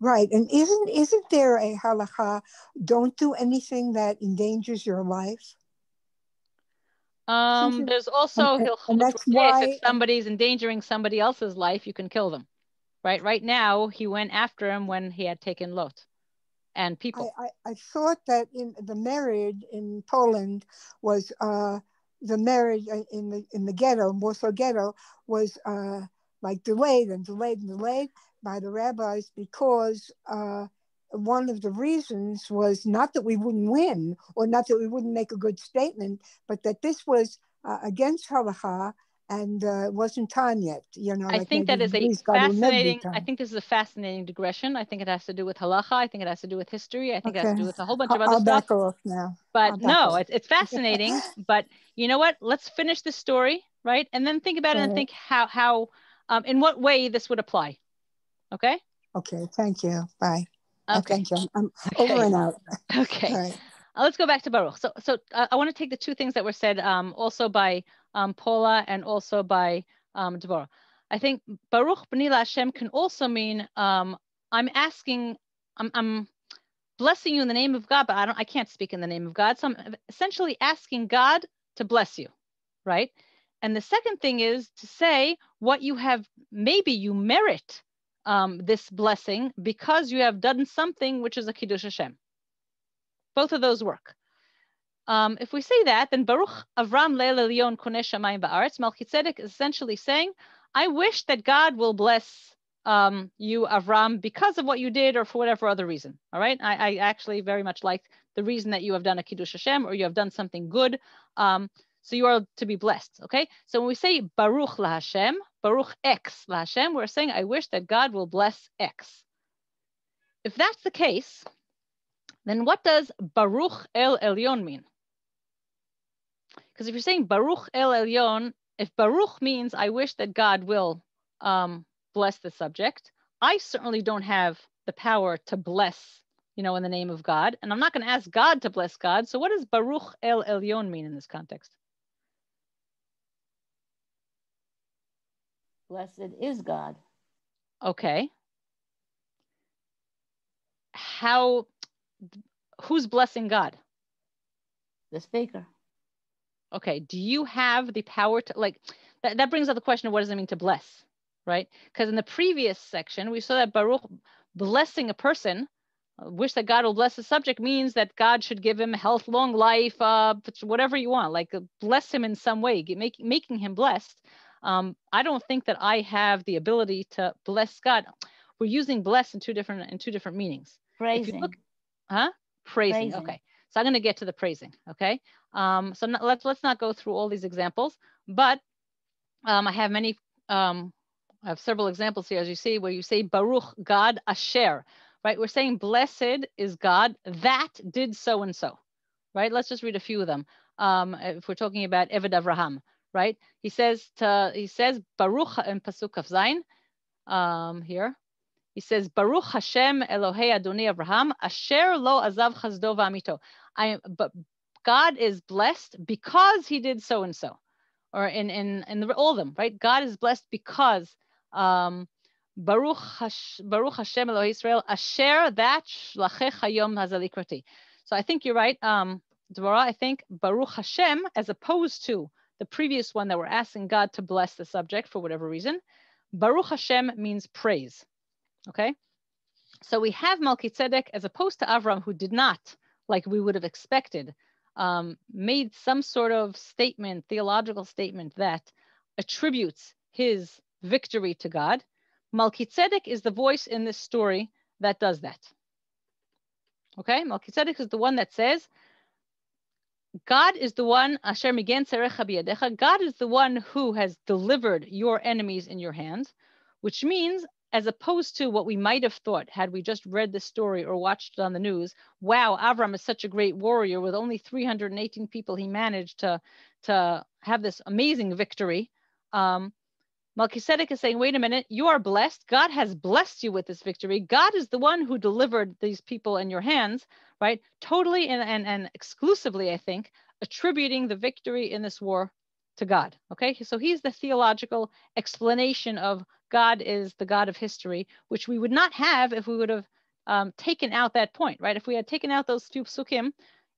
Speaker 6: Right. And isn't there a halacha, don't do anything that endangers your life?
Speaker 1: There's also,
Speaker 6: and that's why,
Speaker 1: if somebody's endangering somebody else's life, you can kill them. Right now, he went after him when he had taken Lot and people.
Speaker 6: I thought that in the marriage in Poland was the marriage in the ghetto, Warsaw ghetto, was like delayed by the rabbis, because one of the reasons was not that we wouldn't win or not that we wouldn't make a good statement, but that this was against halacha and wasn't time yet. You know,
Speaker 1: I think that is a fascinating. I think this is a fascinating digression. I think it has to do with halacha. I think it has to do with history. I think it has to do with a whole bunch of other
Speaker 6: I'll
Speaker 1: stuff.
Speaker 6: back off now.
Speaker 1: But no, it's fascinating. But you know what? Let's finish this story, right? And then think about it and think how in what way this would apply. Okay.
Speaker 6: Okay. Thank you. Bye.
Speaker 1: Okay.
Speaker 6: Thank you. I'm over and out.
Speaker 1: Okay.
Speaker 6: All right.
Speaker 1: Let's go back to Baruch. So I want to take the two things that were said also by Paula and also by Deborah. I think Baruch B'ni Hashem can also mean I'm blessing you in the name of God, but I can't speak in the name of God. So I'm essentially asking God to bless you, right? And the second thing is to say what you have, maybe you merit this blessing because you have done something which is a Kiddush Hashem. Both of those work. If we say that, then Baruch Avram Leil Elyon Koneh Shamayim Ba'aretz, Malkit Zedek is essentially saying, I wish that God will bless you, Avram, because of what you did or for whatever other reason. All right. I actually very much like the reason that you have done a Kiddush Hashem or you have done something good. So you are to be blessed. Okay. So when we say Baruch La Hashem, Baruch X La Hashem, we're saying, I wish that God will bless X. If that's the case, then what does Baruch El Elyon mean? Because if you're saying Baruch El Elyon, if Baruch means I wish that God will bless the subject, I certainly don't have the power to bless, in the name of God. And I'm not going to ask God to bless God. So what does Baruch El Elyon mean in this context?
Speaker 3: Blessed is God.
Speaker 1: Okay. Who's blessing God?
Speaker 3: The speaker.
Speaker 1: Okay. Do you have the power to, that brings up the question of what does it mean to bless, right? Because in the previous section, we saw that Baruch blessing a person, wish that God will bless the subject, means that God should give him health, long life, whatever you want, bless him in some way, making him blessed. I don't think that I have the ability to bless God. We're using bless in two different meanings.
Speaker 3: Praising.
Speaker 1: If you look, praising. Okay. So I'm going to get to the praising. Okay. Let's not go through all these examples, but I have I have several examples here, as you see, where you say Baruch God Asher, right? We're saying blessed is God that did so and so, right? Let's just read a few of them. If we're talking about Eved Avraham, right? He says Baruch in Pasuk of Zayin here. He says, Baruch Hashem Elohei Adoni Avraham, Asher lo azav chazdo v'amito. But God is blessed because he did so and so, or in all of them, right? God is blessed because Baruch Hashem Elohei Israel, Asher that shlachech hayom hazalikrati. So I think you're right, Deborah. I think Baruch Hashem, as opposed to the previous one that we're asking God to bless the subject for whatever reason, Baruch Hashem means praise. Okay, so we have Malkit Zedek as opposed to Avram, who did not, like we would have expected, made some sort of statement, theological statement that attributes his victory to God. Malkit Zedek is the voice in this story that does that. Okay, Malkit Zedek is the one that says, God is the one, Asher migen tzerecha biyadecha, God is the one who has delivered your enemies in your hands, which means, as opposed to what we might have thought had we just read the story or watched it on the news, wow, Avram is such a great warrior with only 318 people he managed to have this amazing victory. Melchizedek is saying, wait a minute, you are blessed. God has blessed you with this victory. God is the one who delivered these people in your hands, right? Totally and exclusively, I think, attributing the victory in this war to God. Okay, so he's the theological explanation of God is the God of history, which we would not have if we would have taken out that point, right? If we had taken out those few psukim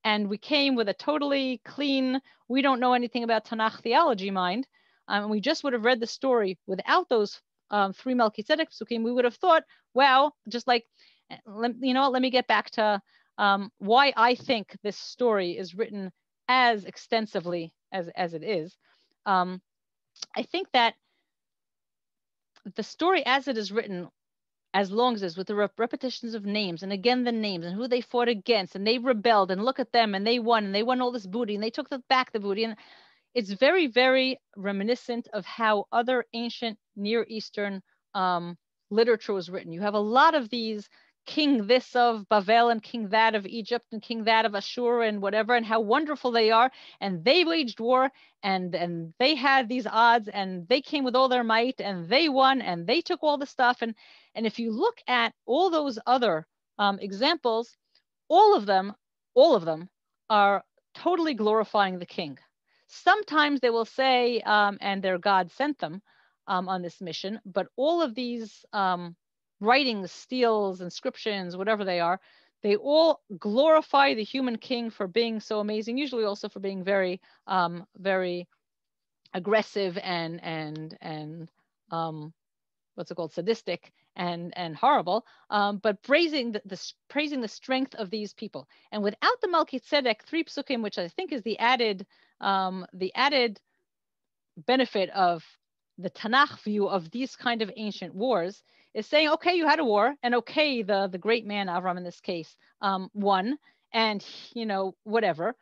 Speaker 1: and we came with a totally clean, we don't know anything about Tanakh theology mind, and we just would have read the story without those 3 Melchizedek psukim, we would have thought, well, just like, you know, let me get back to why I think this story is written as extensively as it is. I think that the story as it is written, as long as it is, with the repetitions of names and again the names and who they fought against and they rebelled and look at them and they won all this booty and they took back the booty, and it's very, very reminiscent of how other ancient Near Eastern literature was written. You have a lot of these king this of Bavel and king that of Egypt and king that of Ashur and whatever, and how wonderful they are. And they waged war and they had these odds and they came with all their might and they won and they took all the stuff. And if you look at all those other examples, all of them are totally glorifying the king. Sometimes they will say, and their God sent them on this mission, but all of these writings, steels, inscriptions, whatever they are, they all glorify the human king for being so amazing, usually also for being very, very aggressive and what's it called, sadistic and horrible, but praising the strength of these people. And without the Malkit Zedek 3 psukim, which I think is the added benefit of the Tanakh view of these kind of ancient wars, is saying, okay, you had a war, and okay, the great man Avram in this case won, and you know, whatever.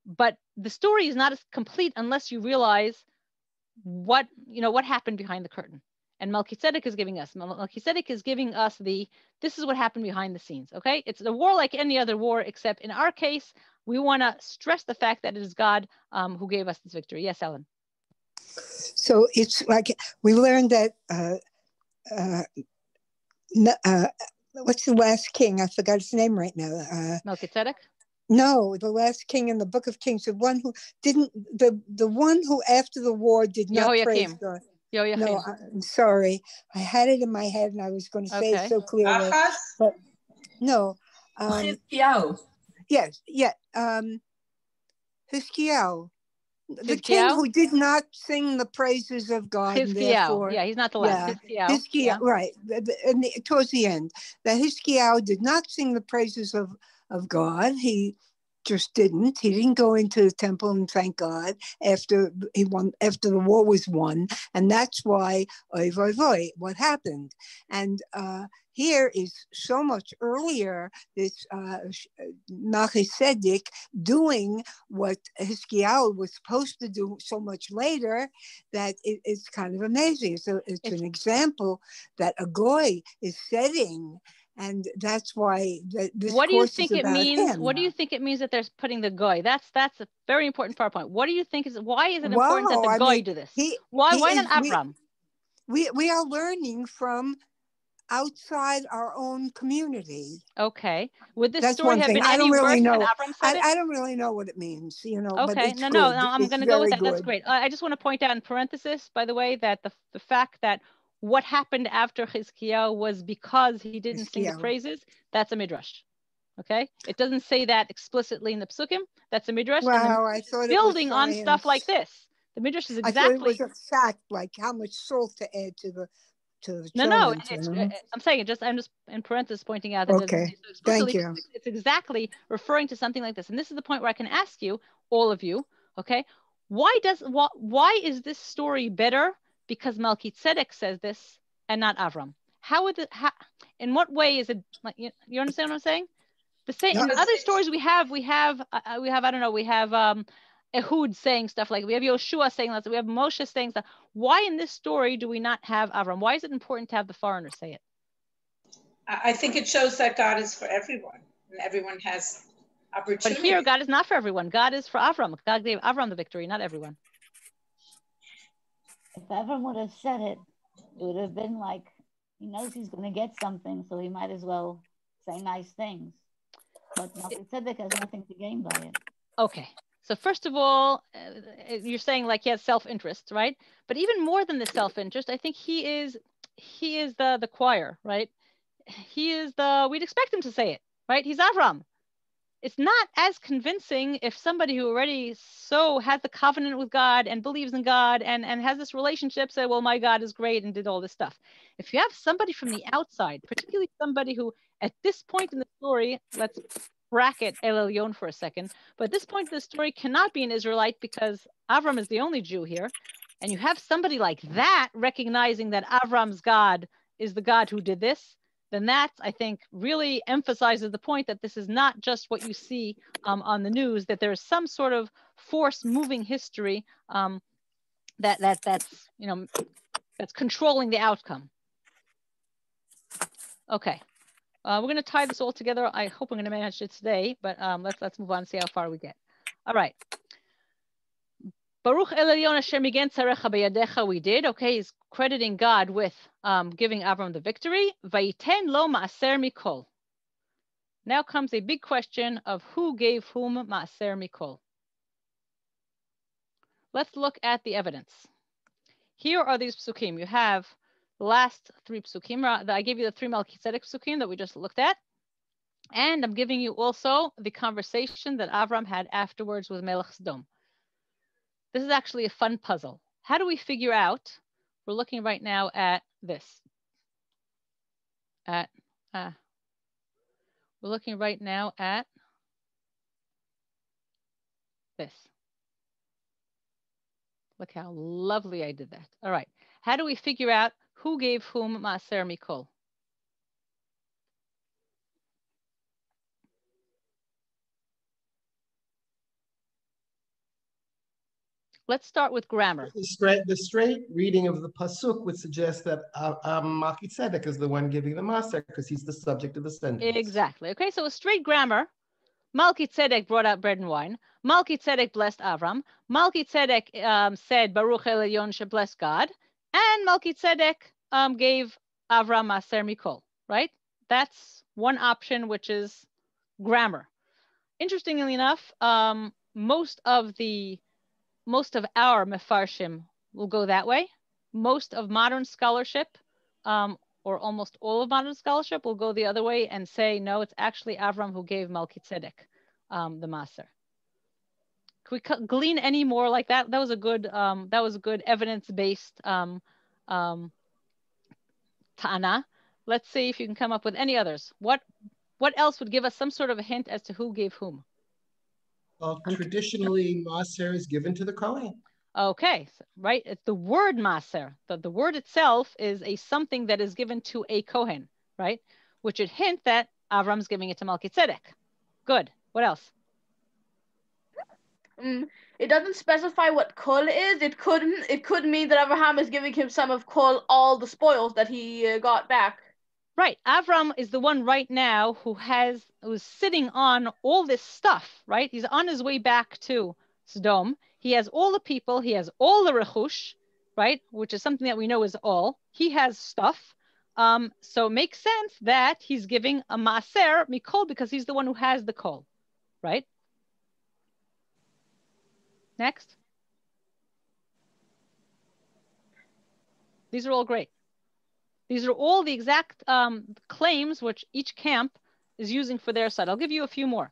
Speaker 1: But the story is not as complete unless you realize what happened behind the curtain. And Malkit Zedek is giving us this is what happened behind the scenes. Okay, it's a war like any other war, except in our case, we want to stress the fact that it is God who gave us this victory. Yes, Ellen.
Speaker 6: So it's like we learned that what's the last king? I forgot his name right now.
Speaker 1: Malkit Zedek?
Speaker 6: No, the last king in the Book of Kings, the one who didn't, the one who after the war did not praise God. No, I'm sorry. I had it in my head and I was going to say it so clearly. But no. Yes, yeah. Hiskiel. The king who did not sing the praises of God.
Speaker 1: Hiskiel. Yeah, he's not the last.
Speaker 6: Hiskiel, right. And towards the end. That Hiskiel did not sing the praises of God. He just didn't. He didn't go into the temple and thank God after the war was won. And that's why, oy, oy, oy, what happened. And here is so much earlier, this Malkit Zedek doing what Hiskiel was supposed to do so much later that it's kind of amazing. So it's an example that a goy is setting. And that's why this
Speaker 1: what do you think
Speaker 6: it means?
Speaker 1: Him. What do you think it means that they're putting the goy? That's a very important point. What do you think why is it important that the goy do this? Why not Avram?
Speaker 6: We are learning from outside our own community.
Speaker 1: Okay. Would this
Speaker 6: That's
Speaker 1: story have
Speaker 6: thing.
Speaker 1: been any worse than Avram said it?
Speaker 6: I don't really know what it means, you know.
Speaker 1: Okay.
Speaker 6: But
Speaker 1: No, I'm going to go with that. Good. That's great. I just want to point out in parenthesis, by the way, that the fact that what happened after Hiskiel was because he didn't sing the praises, that's a midrash. Okay? It doesn't say that explicitly in the psukim. That's a midrash.
Speaker 6: Wow, I thought
Speaker 1: building on stuff like this. The midrash is exactly.
Speaker 6: I thought it was a fact, like how much salt to add to the
Speaker 1: No, I'm saying it. I'm just in parentheses pointing out that
Speaker 6: okay. Thank you.
Speaker 1: It's exactly referring to something like this, and this is the point where I can ask you, all of you, okay, why is this story better because Malkit Zedek says this and not Avram? In what way is it? Like, you understand what I'm saying? The same in other stories we have I don't know, we have Ehud saying stuff like, we have Yoshua saying that, we have Moshe saying stuff. Why in this story do we not have Avram? Why is it important to have the foreigner say it?
Speaker 8: I think it shows that God is for everyone and everyone has opportunity.
Speaker 1: But here, God is not for everyone. God is for Avram. God gave Avram the victory, not everyone.
Speaker 3: If Avram would have said it, it would have been like, he knows he's going to get something, so he might as well say nice things. But Malkit Zedek has nothing to gain by it.
Speaker 1: Okay. So first of all, you're saying like he has self-interest, right? But even more than the self-interest, I think he is the choir, right? He is we'd expect him to say it, right? He's Avram. It's not as convincing if somebody who already so has the covenant with God and believes in God and has this relationship say, well, my God is great and did all this stuff. If you have somebody from the outside, particularly somebody who at this point in the story, let's bracket El Elyon for a second, but at this point in the story cannot be an Israelite because Avram is the only Jew here. And you have somebody like that recognizing that Avram's God is the God who did this, then that, I think, really emphasizes the point that this is not just what you see on the news, that there is some sort of force moving history that's controlling the outcome. Okay, we're going to tie this all together. I hope I'm going to manage it today, but let's move on and see how far we get. All right. Baruch El Elyon Asher migen tzarecha beyadecha, we did. Okay, he's crediting God with giving Avram the victory. Vayiten lo maaser mikol. Now comes a big question of who gave whom maaser mikol. Let's look at the evidence. Here are these psukim. You have the last three psukim. I gave you the three Malkit Zedek psukim that we just looked at. And I'm giving you also the conversation that Avram had afterwards with Melech Sodom. This is actually a fun puzzle. How do we figure out? We're looking right now at this. We're looking right now at this. Look how lovely I did that. All right. How do we figure out who gave whom maaser mikol? Let's start with grammar.
Speaker 10: The straight reading of the pasuk would suggest that Malkit Zedek is the one giving the maaser because he's the subject of the sentence.
Speaker 1: Exactly. Okay, so a straight grammar. Malkit Zedek brought out bread and wine. Malkit Zedek blessed Avram. Malkit Zedek said Baruch El Elyon she blessed God, and Malkit Zedek gave Avram maaser mikol. Right? That's one option, which is grammar. Interestingly enough, most of our mefarshim will go that way. Most of modern scholarship, or almost all of modern scholarship, will go the other way and say, no, it's actually Avram who gave Malkit Zedek the maaser. Can we glean any more like that? That was a good evidence-based ta'ana. Let's see if you can come up with any others. What else would give us some sort of a hint as to who gave whom?
Speaker 10: Well, traditionally, maaser is given to the Kohen.
Speaker 1: Okay, right. It's the word maaser. The word itself is a something that is given to a Kohen, right? Which would hint that Avram's giving it to Malkit Zedek. Good. What else?
Speaker 11: It doesn't specify what kol is. It could mean that Abraham is giving him some of kol, all the spoils that he got back.
Speaker 1: Right. Avram is the one right now who's sitting on all this stuff, right? He's on his way back to Sodom. He has all the people. He has all the rechush, right? Which is something that we know is all. He has stuff. So it makes sense that he's giving a maaser mikol because he's the one who has the kol, right? Next. These are all great. These are all the exact claims which each camp is using for their side. I'll give you a few more.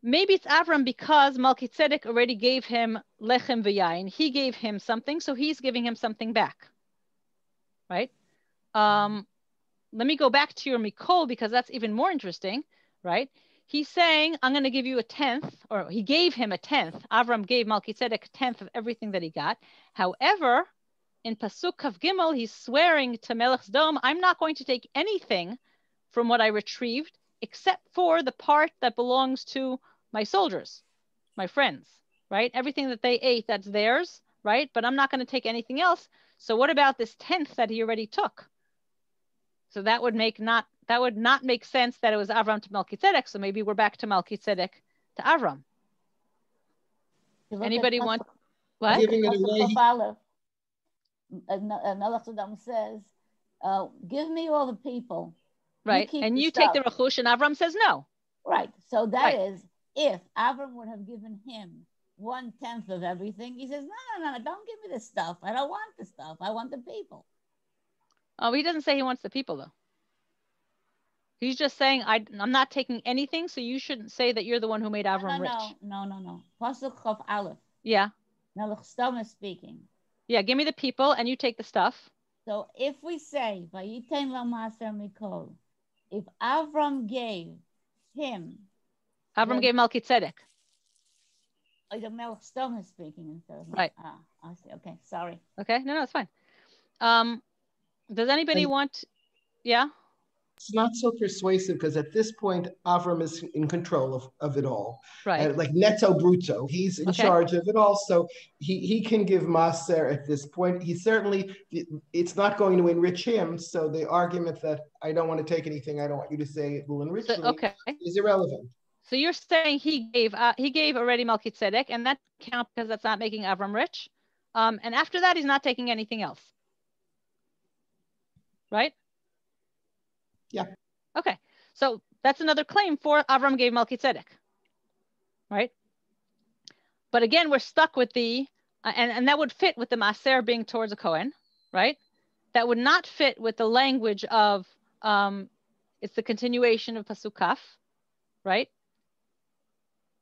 Speaker 1: Maybe it's Avram because Malkit Zedek already gave him lechem v'yayin. He gave him something, so he's giving him something back, right? Let me go back to your mikol because that's even more interesting, right? He's saying, I'm going to give you a tenth, or he gave him a tenth. Avram gave Malkit Zedek a tenth of everything that he got. However, in Pasuk Kaf Gimel, he's swearing to Melech Sodom, I'm not going to take anything from what I retrieved except for the part that belongs to my soldiers, my friends, right? Everything that they ate, that's theirs, right? But I'm not going to take anything else. So what about this tenth that he already took? So that would not make sense that it was Avram to Malkit Zedek. So maybe we're back to Malkit Zedek to Avram. Anybody want? What?
Speaker 10: Giving it away.
Speaker 3: Melech Sodom says, give me all the people.
Speaker 1: Right. And you take the Rechush, and Avram says no.
Speaker 3: Right. So that is, if Avram would have given him 1/10 of everything, he says, no, don't give me the stuff. I don't want the stuff. I want the people.
Speaker 1: Oh, he doesn't say he wants the people, though. He's just saying, I'm not taking anything, so you shouldn't say that you're the one who made Avram rich.
Speaker 3: No. Pasuk Chav Aleph.
Speaker 1: Yeah.
Speaker 3: Melech Sodom is speaking.
Speaker 1: Yeah, give me the people, and you take the stuff.
Speaker 3: So if we say, Vayitein la Maser Mikol, if Avram gave him...
Speaker 1: Avram gave Malkit Zedek.
Speaker 3: Oh, the Melech Sodom is speaking instead of...
Speaker 1: Right.
Speaker 3: I see. Okay, sorry.
Speaker 1: Okay, no, it's fine. Does anybody want... Yeah?
Speaker 10: It's not so persuasive because at this point, Avram is in control of it all.
Speaker 1: Right.
Speaker 10: Like netto bruto. He's in charge of it all. So he can give Maser at this point. He certainly, it's not going to enrich him. So the argument that I don't want to take anything, I don't want you to say it will enrich me is irrelevant.
Speaker 1: So you're saying he gave already Malkit Zedek, and that counts because that's not making Avram rich. And after that, he's not taking anything else. Right?
Speaker 10: Yeah.
Speaker 1: Okay. So that's another claim for Avram gave Malkit Zedek. Right? But again, we're stuck with the, and that would fit with the Maser being towards a Kohen, right? That would not fit with the language of, it's the continuation of Pasuk Kaf, right?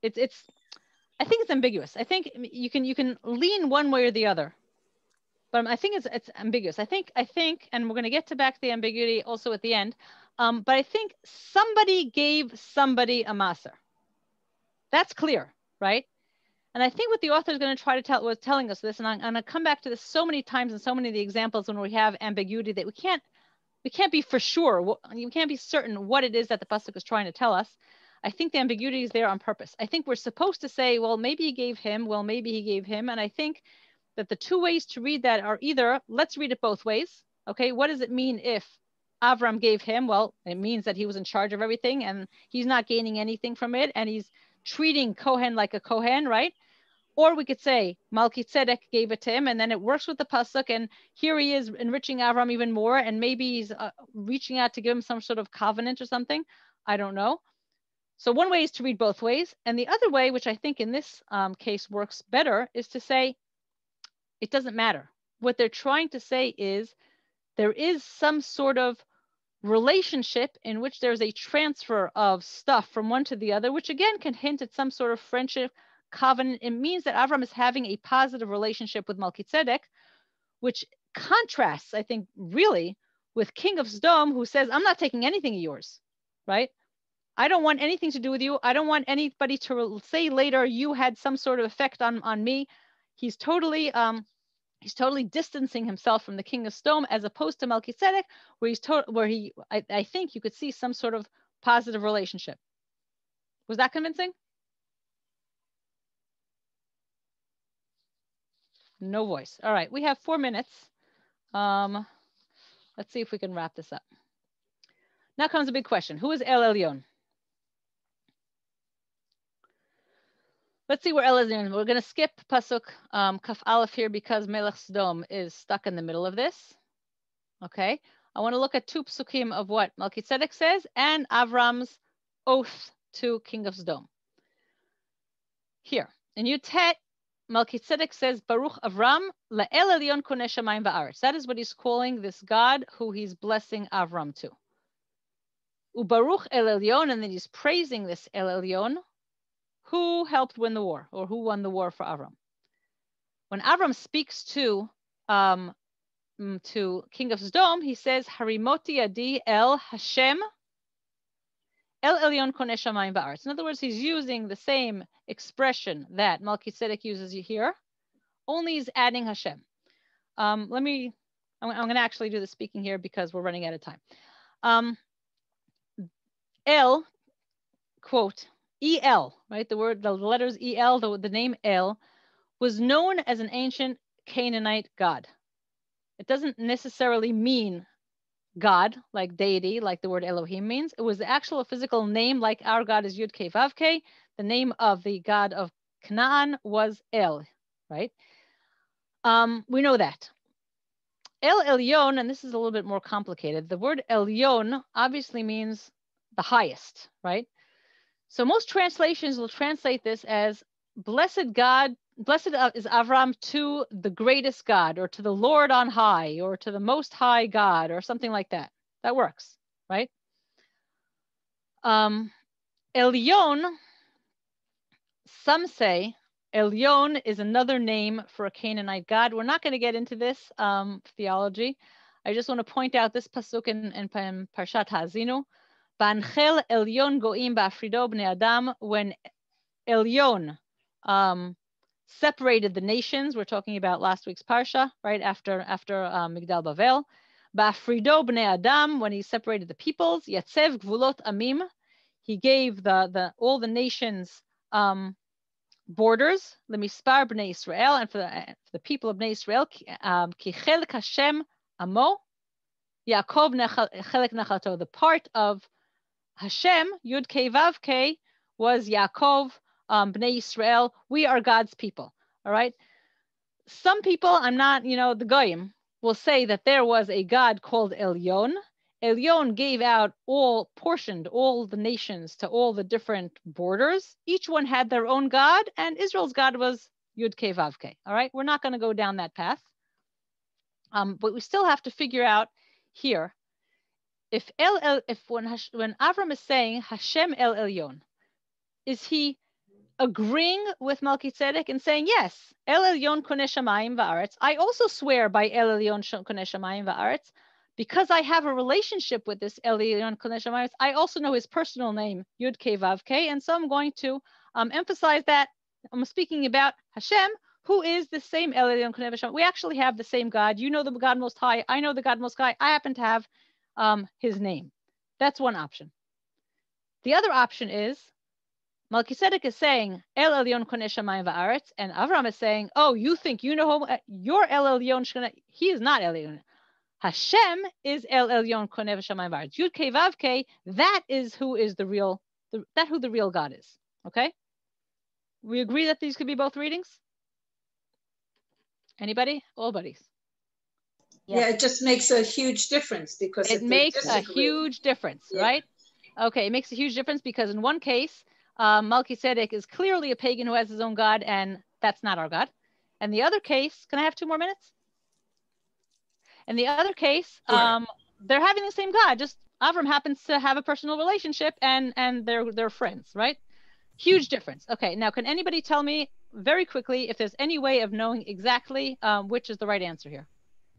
Speaker 1: I think it's ambiguous. I think you can lean one way or the other, but I think it's ambiguous. I think, and we're going to get to back the ambiguity also at the end. But I think somebody gave somebody a maser. That's clear, right? And I think what the author is going to try to was telling us this, and I'm going to come back to this so many times in so many of the examples when we have ambiguity that we can't be for sure. You can't be certain what it is that the pasuk is trying to tell us. I think the ambiguity is there on purpose. I think we're supposed to say, well, maybe he gave him, well, maybe he gave him. And I think that the two ways to read that are either, let's read it both ways. Okay, what does it mean if Avram gave him? Well, it means that he was in charge of everything and he's not gaining anything from it. And he's treating Kohen like a Kohen, right? Or we could say Malkit Zedek gave it to him, and then it works with the pasuk, and here he is enriching Avram even more, and maybe he's reaching out to give him some sort of covenant or something. I don't know. So one way is to read both ways, and the other way, which I think in this case works better, is to say it doesn't matter. What they're trying to say is there is some sort of relationship in which there's a transfer of stuff from one to the other, which again can hint at some sort of friendship, covenant. It means that Avram is having a positive relationship with Malkit Zedek, which contrasts, I think, really with King of Sodom, who says, I'm not taking anything of yours, right? I don't want anything to do with you. I don't want anybody to say later you had some sort of effect on me. He's totally distancing himself from the King of Sodom, as opposed to Malkit Zedek, where I think you could see some sort of positive relationship. Was that convincing? No voice. All right, we have 4 minutes. Let's see if we can wrap this up. Now comes a big question. Who is El Elyon? Let's see where El Elyon is. We're going to skip Pasuk Kaf Aleph here because Melech Sodom is stuck in the middle of this. Okay. I want to look at 2 psukim of what Malkit Zedek says and Avram's oath to King of Sodom. Here, in Yutet, Malkit Zedek says, Baruch Avram la'el elyon koneh shamayim va'aretz. That is what he's calling this God who he's blessing Avram to. Ubaruch El Elyon, and then he's praising this El Elyon who helped win the war, or who won the war for Avram. When Avram speaks to King of Sodom, he says, Harimoti adi El Hashem El Elyon koneh shamayim va'aretz. In other words, he's using the same expression that Malkit Zedek uses here, only he's adding Hashem. I'm going to actually do the speaking here because we're running out of time. El, quote, El, right? The letters El, the name El, was known as an ancient Canaanite god. It doesn't necessarily mean God, like deity, like the word Elohim means. It was the actual physical name, like our God is Yud-Kei Vav-Kei. The name of the god of Canaan was El, right? We know that. El Elyon, and this is a little bit more complicated. The word Elyon obviously means the highest, right? So most translations will translate this as blessed God, blessed is Avram to the greatest God, or to the Lord on high, or to the most high God, or something like that. That works, right? Elyon, some say Elyon is another name for a Canaanite god. We're not going to get into this theology. I just want to point out this pasuk in Parshat Ha'azinu. Banchel Elyon goim ba'afrido bnei adam. When Elyon separated the nations, we're talking about last week's parsha, right after Migdal Bavel. Ba'afrido bnei adam, when he separated the peoples. Yatzev gvulot amim. He gave all the nations borders, lemispar bnei Israel, and for the people of bnei Israel, ki chelek Hashem amo, Yaakov chelek nachato. The part of Hashem, Yud Kei Vav Kei, was Yaakov, bnei Israel. We are God's people. All right. Some people, I'm not, the goyim will say that there was a God called Elyon. Elyon gave out portioned all the nations to all the different borders. Each one had their own God, and Israel's God was Yud Kei Vav Kei. All right, we're not going to go down that path. But we still have to figure out here, if when Avram is saying Hashem El Elyon, is he agreeing with Malkit Zedek and saying, yes, El Elyon koneh shamayim va'aretz, I also swear by El Elyon koneh shamayim va'aretz, because I have a relationship with this El Elyon koneh shamayim, I also know his personal name, Yud Kei Vav Kei, and so I'm going to emphasize that I'm speaking about Hashem, who is the same El Elyon koneh shamayim. We actually have the same God. You know the God Most High. I know the God Most High. I happen to have his name. That's one option. The other option is Malkit Zedek is saying El Elyon koneh shamayim va'aretz, and Avram is saying, oh, you think you know him? You're El Elyon koneh. He is not El Elyon. Hashem is El Elyon koneh shamayim va'aretz. Yud Kei Vav Kei. That is who is the real God is. Okay. We agree that these could be both readings. Anybody? All buddies.
Speaker 8: Yeah, it just makes a huge difference because
Speaker 1: it makes a huge difference, right? Okay, it makes a huge difference because in one case, Malkit Zedek is clearly a pagan who has his own God, and that's not our God. And the other case, can I have 2 more minutes? In the other case, they're having the same God, just Avram happens to have a personal relationship, and they're friends, right? Huge difference. Okay, now can anybody tell me very quickly if there's any way of knowing exactly which is the right answer here?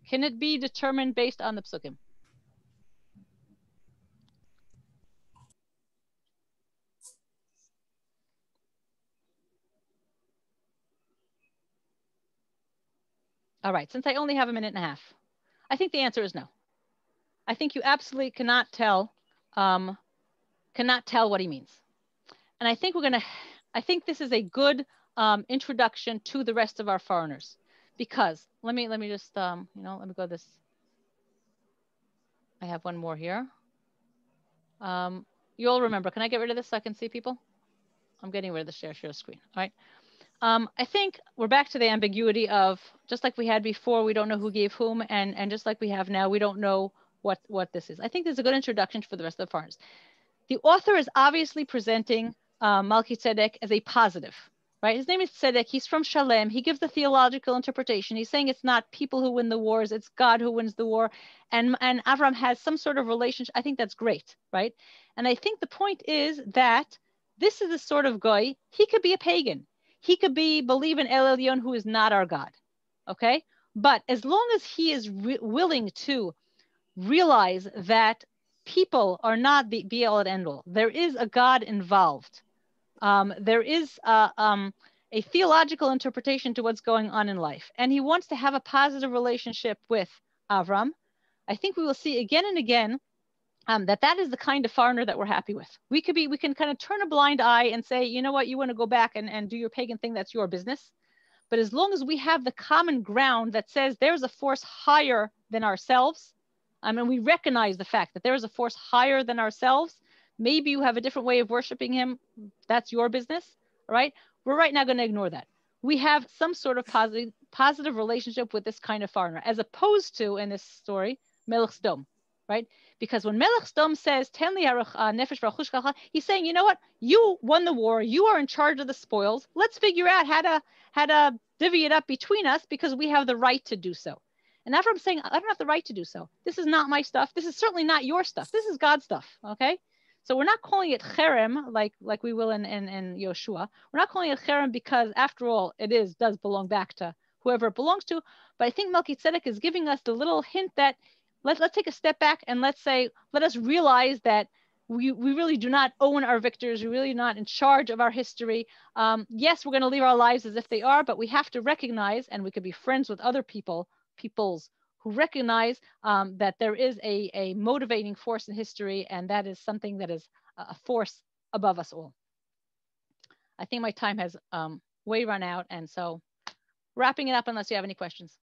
Speaker 1: Can it be determined based on the psukim? All right, since I only have a minute and a half, I think the answer is no. I think you absolutely cannot tell what he means. And I think I think this is a good introduction to the rest of our foreigners, because let me just, let me go this. I have one more here. You all remember, can I get rid of this so I can see people? I'm getting rid of the share screen, all right? I think we're back to the ambiguity of, just like we had before, we don't know who gave whom, and just like we have now, we don't know what this is. I think this is a good introduction for the rest of the foreigners. The author is obviously presenting Malkit Zedek as a positive, right? His name is Zedek. He's from Shalem. He gives the theological interpretation. He's saying it's not people who win the wars, it's God who wins the war. And Avram has some sort of relationship. I think that's great, right? And I think the point is that this is the sort of guy, he could be a pagan. He could believe in El Elyon, who is not our God, okay? But as long as he is willing to realize that people are not the be all and end all, there is a God involved. There is a theological interpretation to what's going on in life, and he wants to have a positive relationship with Avram. I think we will see again and again that is the kind of foreigner that we're happy with. We can kind of turn a blind eye and say, you know what, you want to go back and do your pagan thing, that's your business. But as long as we have the common ground that says there's a force higher than ourselves, and we recognize the fact that there is a force higher than ourselves, maybe you have a different way of worshiping him, that's your business, right? We're right now going to ignore that. We have some sort of positive relationship with this kind of foreigner, as opposed to, in this story, Melech Sdom, right? Because when Melech Sdom says, Ten li nefesh v'achush, he's saying, you know what? You won the war. You are in charge of the spoils. Let's figure out how to divvy it up between us because we have the right to do so. And Avram's saying, I don't have the right to do so. This is not my stuff. This is certainly not your stuff. This is God's stuff, okay? So we're not calling it cherem like we will in Yoshua. We're not calling it cherem because, after all, it does belong back to whoever it belongs to. But I think Malkit Zedek is giving us the little hint that let's take a step back and let us realize that we really do not own our victors. We're really not in charge of our history. Yes, we're going to live our lives as if they are, but we have to recognize, and we could be friends with other peoples who recognize that there is a motivating force in history, and that is something that is a force above us all. I think my time has way run out, and so wrapping it up unless you have any questions.